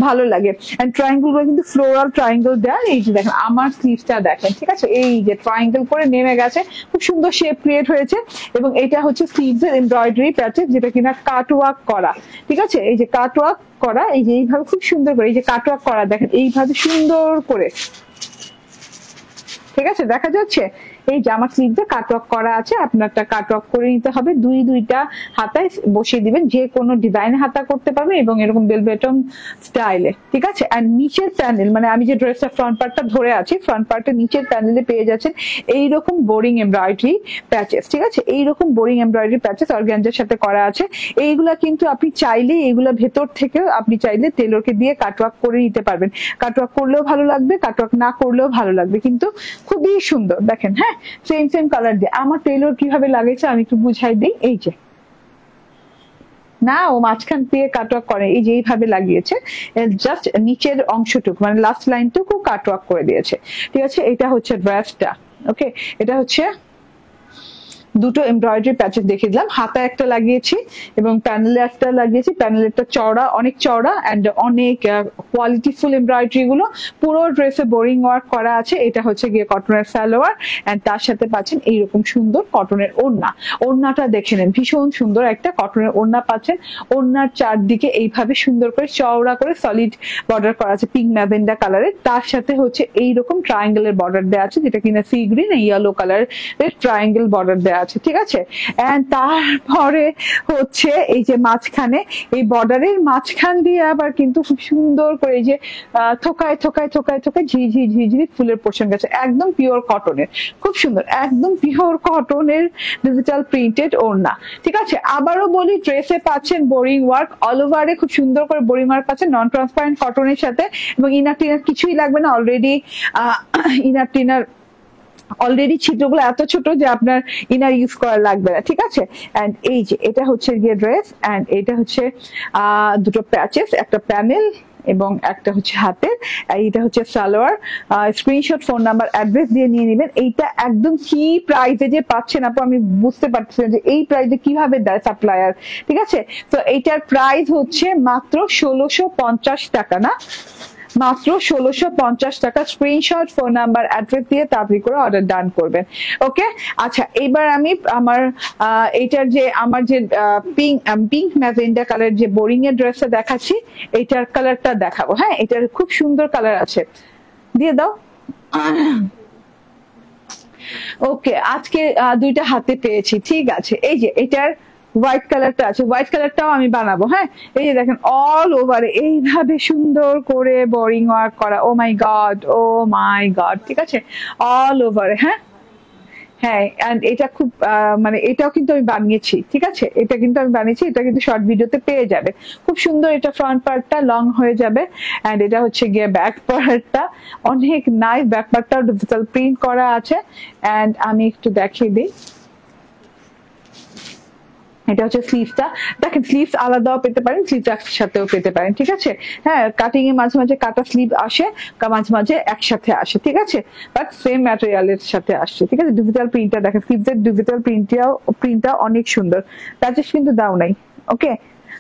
ভালো লাগে। এন্ড ট্রায়াঙ্গেল গুলো কিন্তু ফ্লোরাল ট্রায়াঙ্গেল দেওয়া। এই যে দেখেন আমার স্লিভসটা দেখেন, ঠিক আছে, এই যে ট্রায়াঙ্গেল করে নেমে গেছে, খুব সুন্দর শেপ ক্রিয়েট হয়েছে। এবং এটা হচ্ছে এমব্রয়ডারি প্যাচেস, যেটা কিনা কাটওয়ার্ক করা, ঠিক আছে। এই যে কাটওয়ার্ক করা, এই যে এইভাবে খুব সুন্দর করে এই যে কাটওয়ার্ক করা দেখেন এইভাবে সুন্দর করে, ঠিক আছে, দেখা যাচ্ছে। এই জামা স্লিভে কাটওয়ার্ক করা আছে, আপনারটা কাটওয়ার্ক করে নিতে হবে, দুইটা হাতায় বসিয়ে দিবেন, যে কোনো ডিজাইনে হাতা করতে পারবেন এবং এরকম বেলবেটন স্টাইলে, ঠিক আছে। আর নিচের প্যানেল, মানে আমি যে ড্রেসটা ফ্রন্ট পার্টটা ধরে আছি, ফ্রন্ট পার্টের নিচের প্যানেলে পেয়ে যাচ্ছেন এইরকম বোরিং এমব্রয়ডারি প্যাচেস, ঠিক আছে, এইরকম বোরিং এমব্রয়ডারি প্যাচেস অর্গানজার সাথে করা আছে। এইগুলা কিন্তু আপনি চাইলে এইগুলা ভেতর থেকেও আপনি চাইলে টেলরকে দিয়ে কাটওয়ার্ক করে নিতে পারবেন, কাটওয়ার্ক করলেও ভালো লাগবে, কাটওয়ার্ক না করলেও ভালো লাগবে, কিন্তু খুবই সুন্দর দেখেন। হ্যাঁ, সেম সেম কালার দিয়ে আমার টেলর কিভাবে লাগিয়েছে আমি একটু বুঝাই দিই। এই যে না, ও মাঝখান দিয়ে কাটওয়ার্ক করে, এই যে এইভাবে লাগিয়েছে, জাস্ট নিচের অংশটুকু মানে লাস্ট লাইনটুকু কাটওয়ার্ক করে দিয়েছে, ঠিক আছে। এটা হচ্ছে ড্রেসটা। ওকে, এটা হচ্ছে দুটো এমব্রয়ডারি প্যাচেস দেখিয়ে দিলাম, হাতা একটা লাগিয়েছি এবং প্যানেলে একটা লাগিয়েছি। প্যানেলেরটা চওড়া, অনেক চওড়া এন্ড অনেক কোয়ালিটিফুল এমব্রয়ডারি গুলো, পুরো ড্রেসে বোরিং ওয়ার্ক করা আছে। এটা হচ্ছে গিয়ে কটনের সালোয়ার এন্ড তার সাথে পাচ্ছেন এইরকম সুন্দর কটনের ওড়না। ওড়নাটা দেখে নেন, ভীষণ সুন্দর একটা কটনের ওড়না পাচ্ছেন। ওড়নার চারদিকে এইভাবে সুন্দর করে চওড়া করে সলিড বর্ডার করা আছে পিঙ্ক ম্যাজেন্ডা কালারের, তার সাথে হচ্ছে এইরকম ট্রায়াঙ্গেলের বর্ডার দেওয়া আছে, যেটা কিনা সি গ্রিন ইয়েলো কালারের ট্রায়াঙ্গেল বর্ডার দেওয়া আছে, ঠিক আছে। এন্ড তারপরে হচ্ছে এই যে মাঝখানে এই বর্ডারের মাঝখান দিয়ে আবার কিন্তু খুব সুন্দর করে এই যে থোকায় থোকায় থোকায় থোকায় ঝিঝি ঝিঝি ফুলের পোর্শন গেছে, একদম পিওর কটনের, খুব সুন্দর, একদম পিওর কটনের ডিজিটাল প্রিন্টেড ওড়না, ঠিক আছে। আবারও বলি, ড্রেসে পাচ্ছেন বোরিং ওয়ার্ক অল ওভারে, খুব সুন্দর করে বোরিং ওয়ার্ক পাচ্ছেন নন ট্রান্সপারেন্ট কটনের সাথে, এবং ইনার টিনার কিছুই লাগবে না, অলরেডি ইনার টিনার অলরেডি ছিদ্রগুলো এত ছোট যে আপনার ইনার ইউজ করা লাগবে না, ঠিক আছে। এন্ড এই যে এটা হচ্ছে গিয়ে ড্রেস, এন্ড এটা হচ্ছে দুটো প্যাচেস, একটা প্যানেল এবং একটা হচ্ছে হাতের, এইটা হচ্ছে salwar. Screenshot, phone number, address দিয়ে নিয়ে নেবেন। এইটা একদম কি প্রাইসে যে পাচ্ছেন আপু আমি বুঝতে পারছি যে এই প্রাইসে কিভাবে দেয় সাপ্লায়ার, ঠিক আছে। তো এইটার প্রাইস হচ্ছে মাত্র 1650 টাকা, না মাত্র 1650 টাকা। স্ক্রিনশট, ফোন নাম্বার, অ্যাড্রেস দিয়ে তাড়াতাড়ি করে অর্ডার ডান করবেন। ওকে, আচ্ছা এবার আমি আমার এইটার যে আমার যে পিঙ্ক ম্যাজেন্ডা কালার যে বোরিং এর ড্রেসটা দেখাচ্ছি, এইটার কালারটা দেখাবো। হ্যাঁ, এটার খুব সুন্দর কালার আছে, দিয়ে দাও। ওকে, আজকে দুইটা হাতে পেয়েছি, ঠিক আছে। এই যে এটার হোয়াইট কালারটা আছে, হোয়াইট কালারটাও আমি বানাবো। হ্যাঁ, এই যে দেখেন অল ওভার এইভাবে সুন্দর করে বোরিং ওয়ার্ক করা, ও মাই গড, ও মাই গড, ঠিক আছে, অল ওভার। হ্যাঁ হ্যাঁ, এন্ড এটা খুব মানে এটাও কিন্তু আমি বানিয়েছি, ঠিক আছে, এটা কিন্তু আমি বানিয়েছি, এটা কিন্তু শর্ট ভিডিওতে পেয়ে যাবে, খুব সুন্দর। এটা ফ্রন্ট পার্টটা লং হয়ে যাবে, এন্ড এটা হচ্ছে গিয়ে ব্যাক পার্টটা, অনেক নাইস, ব্যাক পার্টটাও ডিজিটাল প্রিন্ট করা আছে। এন্ড আমি একটু দেখিয়ে দিই, এটা হচ্ছে স্লিভসটা, দেখেন স্লিভস আলাদাও পেতে পারেন, স্লিভস একসাথেও পেতে পারেন, ঠিক আছে। হ্যাঁ, কাটিং এ মাঝে মাঝে কাটা স্লিভ আসে, মাঝে মাঝে একসাথে আসে, ঠিক আছে, বাট সেম ম্যাটেরিয়ালের সাথে আসছে, ঠিক আছে। ডিজিটাল প্রিন্টটা দেখেন, স্লিভসের ডিজিটাল প্রিন্টটা অনেক সুন্দর, প্যাচেস কিন্তু দাও নাই। ওকে,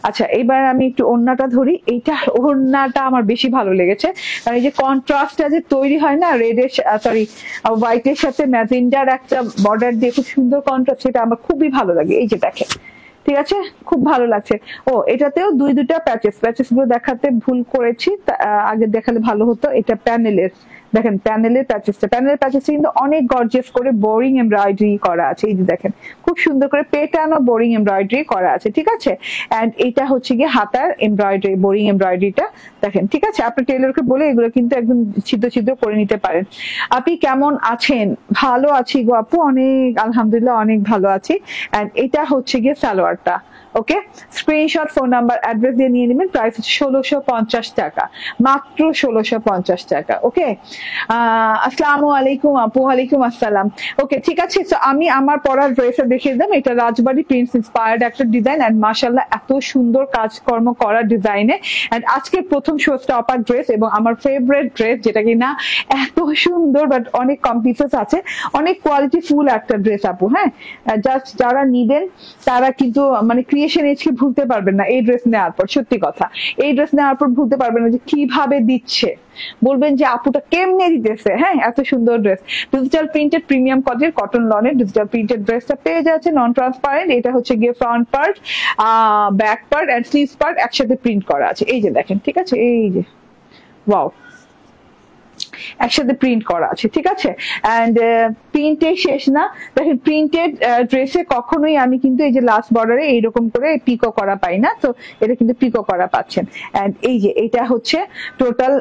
আচ্ছা এবার আমি একটু ওড়নাটা ধরি। এইটা ওড়নাটা আমার বেশি ভালো লেগেছে, কারণ এই যে কন্ট্রাস্টটা যে তৈরি হয় না, রেডের সরি হোয়াইটের সাথে ম্যাজেন্ডার একটা বর্ডার দিয়ে খুব সুন্দর কন্ট্রাস্ট, সেটা আমার খুবই ভালো লাগে। এই যে দেখেন, ঠিক আছে, খুব ভালো লাগছে। ও এটাতেও দুইটা প্যাচেস গুলো দেখাতে ভুল করেছি, আগে দেখালে ভালো হতো। এটা প্যানেলের, দেখেন প্যানেলের প্যাচেসটা কিন্তু অনেক গর্জিয়াস করে বোরিং এমব্রয়ডারি করা আছে। এই যে দেখেন খুব সুন্দর করে পেটানো বোরিং এমব্রয়ডারি করা আছে, ঠিক আছে। এন্ড এটা হচ্ছে গিয়ে হাতার এমব্রয়ডারি, বোরিং এমব্রয়ডারিটা দেখেন, ঠিক আছে। আপনি টেলরকে বলে এগুলো কিন্তু একদম ছিদ্র ছিদ্র করে নিতে পারেন। আপনি কেমন আছেন? ভালো আছি গো আপু, অনেক আলহামদুলিল্লাহ অনেক ভালো আছি। এন্ড এটা হচ্ছে গিয়ে সালোয়ারটা। ওকে, স্ক্রিনশট, ফোন নাম্বার, অ্যাড্রেস দিয়ে নিয়ে নেবেন। প্রাইস হচ্ছে 1650 টাকা, মাত্র 1650 টাকা। ওকে, আসসালামু আলাইকুম আপু। ওয়ালাইকুম আসসালাম। ওকে, ঠিক আছে। তো আমি আমার পরার ড্রেসটা দেখিয়ে দিলাম। এটা রাজবাড়ি প্রিন্স ইন্সপায়ার্ড একটা ডিজাইন, এন্ড মাশাআল্লাহ এত সুন্দর কাজকর্ম করা ডিজাইনে। এন্ড আজকে প্রথম শো স্টপার ড্রেস এবং আমার ফেভারিট ড্রেস, যেটা কিনা এত সুন্দর বাট অনেক কম পিসেস আছে, অনেক কোয়ালিটি ফুল একটা ড্রেস আপু। হ্যাঁ, জাস্ট যারা নিবেন তারা কিন্তু মানে ক্রিয়েশন এজকে ভুলতে পারবেন না এই ড্রেস নেওয়ার পর। সত্যি কথা, এই ড্রেস নেওয়ার পর ভুলতে পারবেন না যে কিভাবে দিচ্ছে, বলবেন যে আপুটা কেমনে দিতেছে। হ্যাঁ, এত সুন্দর ড্রেস, ডিজিটাল প্রিন্টেড প্রিমিয়াম কটের কটন লনের ডিজিটাল প্রিন্টেড ড্রেসটা পেয়ে যাচ্ছে নন ট্রান্সপারেন্ট। এটা হচ্ছে গিয়ে front part, back part and sleeves part একসাথে প্রিন্ট করা আছে। এই যে দেখেন, ঠিক আছে, এই যে ওয়াও, একসাথে প্রিন্ট করা আছে, ঠিক আছে। এন্ড প্রিন্টে শেষ না, দেখেন প্রিন্টেড ড্রেসে কখনোই আমি কিন্তু এই যে লাস্ট বর্ডারে এইরকম করে পিকো করা পাই না, তো এটা কিন্তু পিকো করা পাচ্ছেন। এন্ড এই যে এটা হচ্ছে টোটাল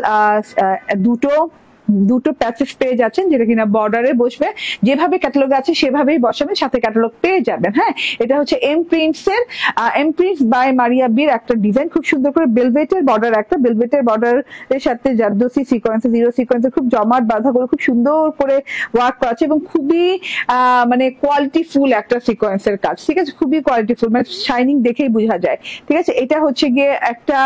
দুটো প্যাচেস পেয়ে যাচ্ছেন, যেটা কিনা বর্ডারে বসবে, যেভাবে ক্যাটালগ আছে সেভাবেই বসাবেন, সাথে ক্যাটালগ পেয়ে যাবেন। হ্যাঁ, এটা হচ্ছে এম প্রিন্টস বাই মারিয়া বির একটা ডিজাইন, খুব সুন্দর করে বেলভেটের বর্ডার, একটা বেলভেটের বর্ডারের সাথে জারদোসি সিকোয়েন্সে, জিরো সিকোয়েন্সে খুব জমাট বাঁধা করে খুব সুন্দর করে ওয়ার্ক করা আছে এবং খুবই মানে কোয়ালিটি ফুল একটা সিকোয়েন্সের কাজ, ঠিক আছে, খুবই কোয়ালিটি ফুল, মানে শাইনিং দেখেই বোঝা যায়, ঠিক আছে। এটা হচ্ছে গিয়ে একটা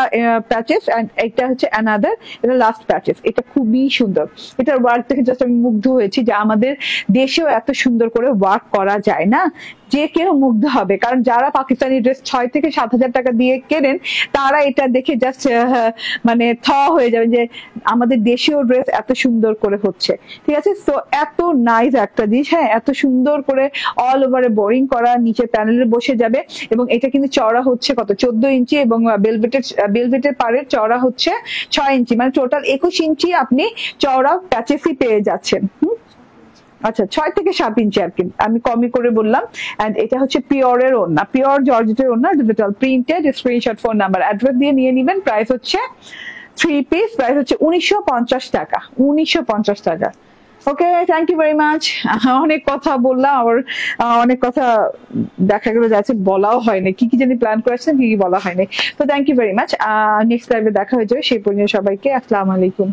প্যাচেস এন্ড এটা হচ্ছে অ্যানাদার, এটা লাস্ট প্যাচেস। এটা খুবই সুন্দর, এটার ওয়ার্ক দেখে জাস্ট আমি মুগ্ধ হয়েছি যে আমাদের দেশেও এত সুন্দর করে ওয়ার্ক করা যায় না, যে কেউ মুগ্ধ হবে। কারণ যারা পাকিস্তানি ড্রেস 6 থেকে 7,000 টাকা দিয়ে কেনেন, তারা এটা দেখে জাস্ট মানে হয়ে যাবে যে আমাদের দেশীয় ড্রেস এত সুন্দর করে হচ্ছে, ঠিক আছে। তো এত নাইস একটা জিনিস। হ্যাঁ, এত সুন্দর করে অল ওভারে বোরিং করা, নিচে প্যানেলে বসে যাবে এবং এটা কিন্তু চওড়া হচ্ছে কত 14 ইঞ্চি এবং বেলভেটের পাড়ের চওড়া হচ্ছে 6 ইঞ্চি, মানে টোটাল 21 ইঞ্চি আপনি চওড়া প্যাচেসই পেয়ে যাচ্ছেন। আচ্ছা, 6 থেকে 7 ইঞ্চি আর কি, আমি কমই করে বললাম। এন্ড এটা হচ্ছে পিওরের ওড়না, পিওর জর্জেটের ওড়না, digital printed. Screenshot, phone number, address দিয়ে নিয়ে নেবেন। প্রাইস হচ্ছে 3 পিস, প্রাইস হচ্ছে 1950 টাকা, 1950 টাকা। ওকে, থ্যাংক ইউ ভেরি মাচ। অনেক কথা বললাম, আবার অনেক কথা দেখা গেল যাচ্ছে বলাও হয়নি, কি কি জানি প্ল্যান করেছেন, কি কি বলা হয়নি। তো thank you very much. Next লাইভে দেখা হয়ে যাবে, সেই পর্যন্ত সবাইকে আসসালামু আলাইকুম।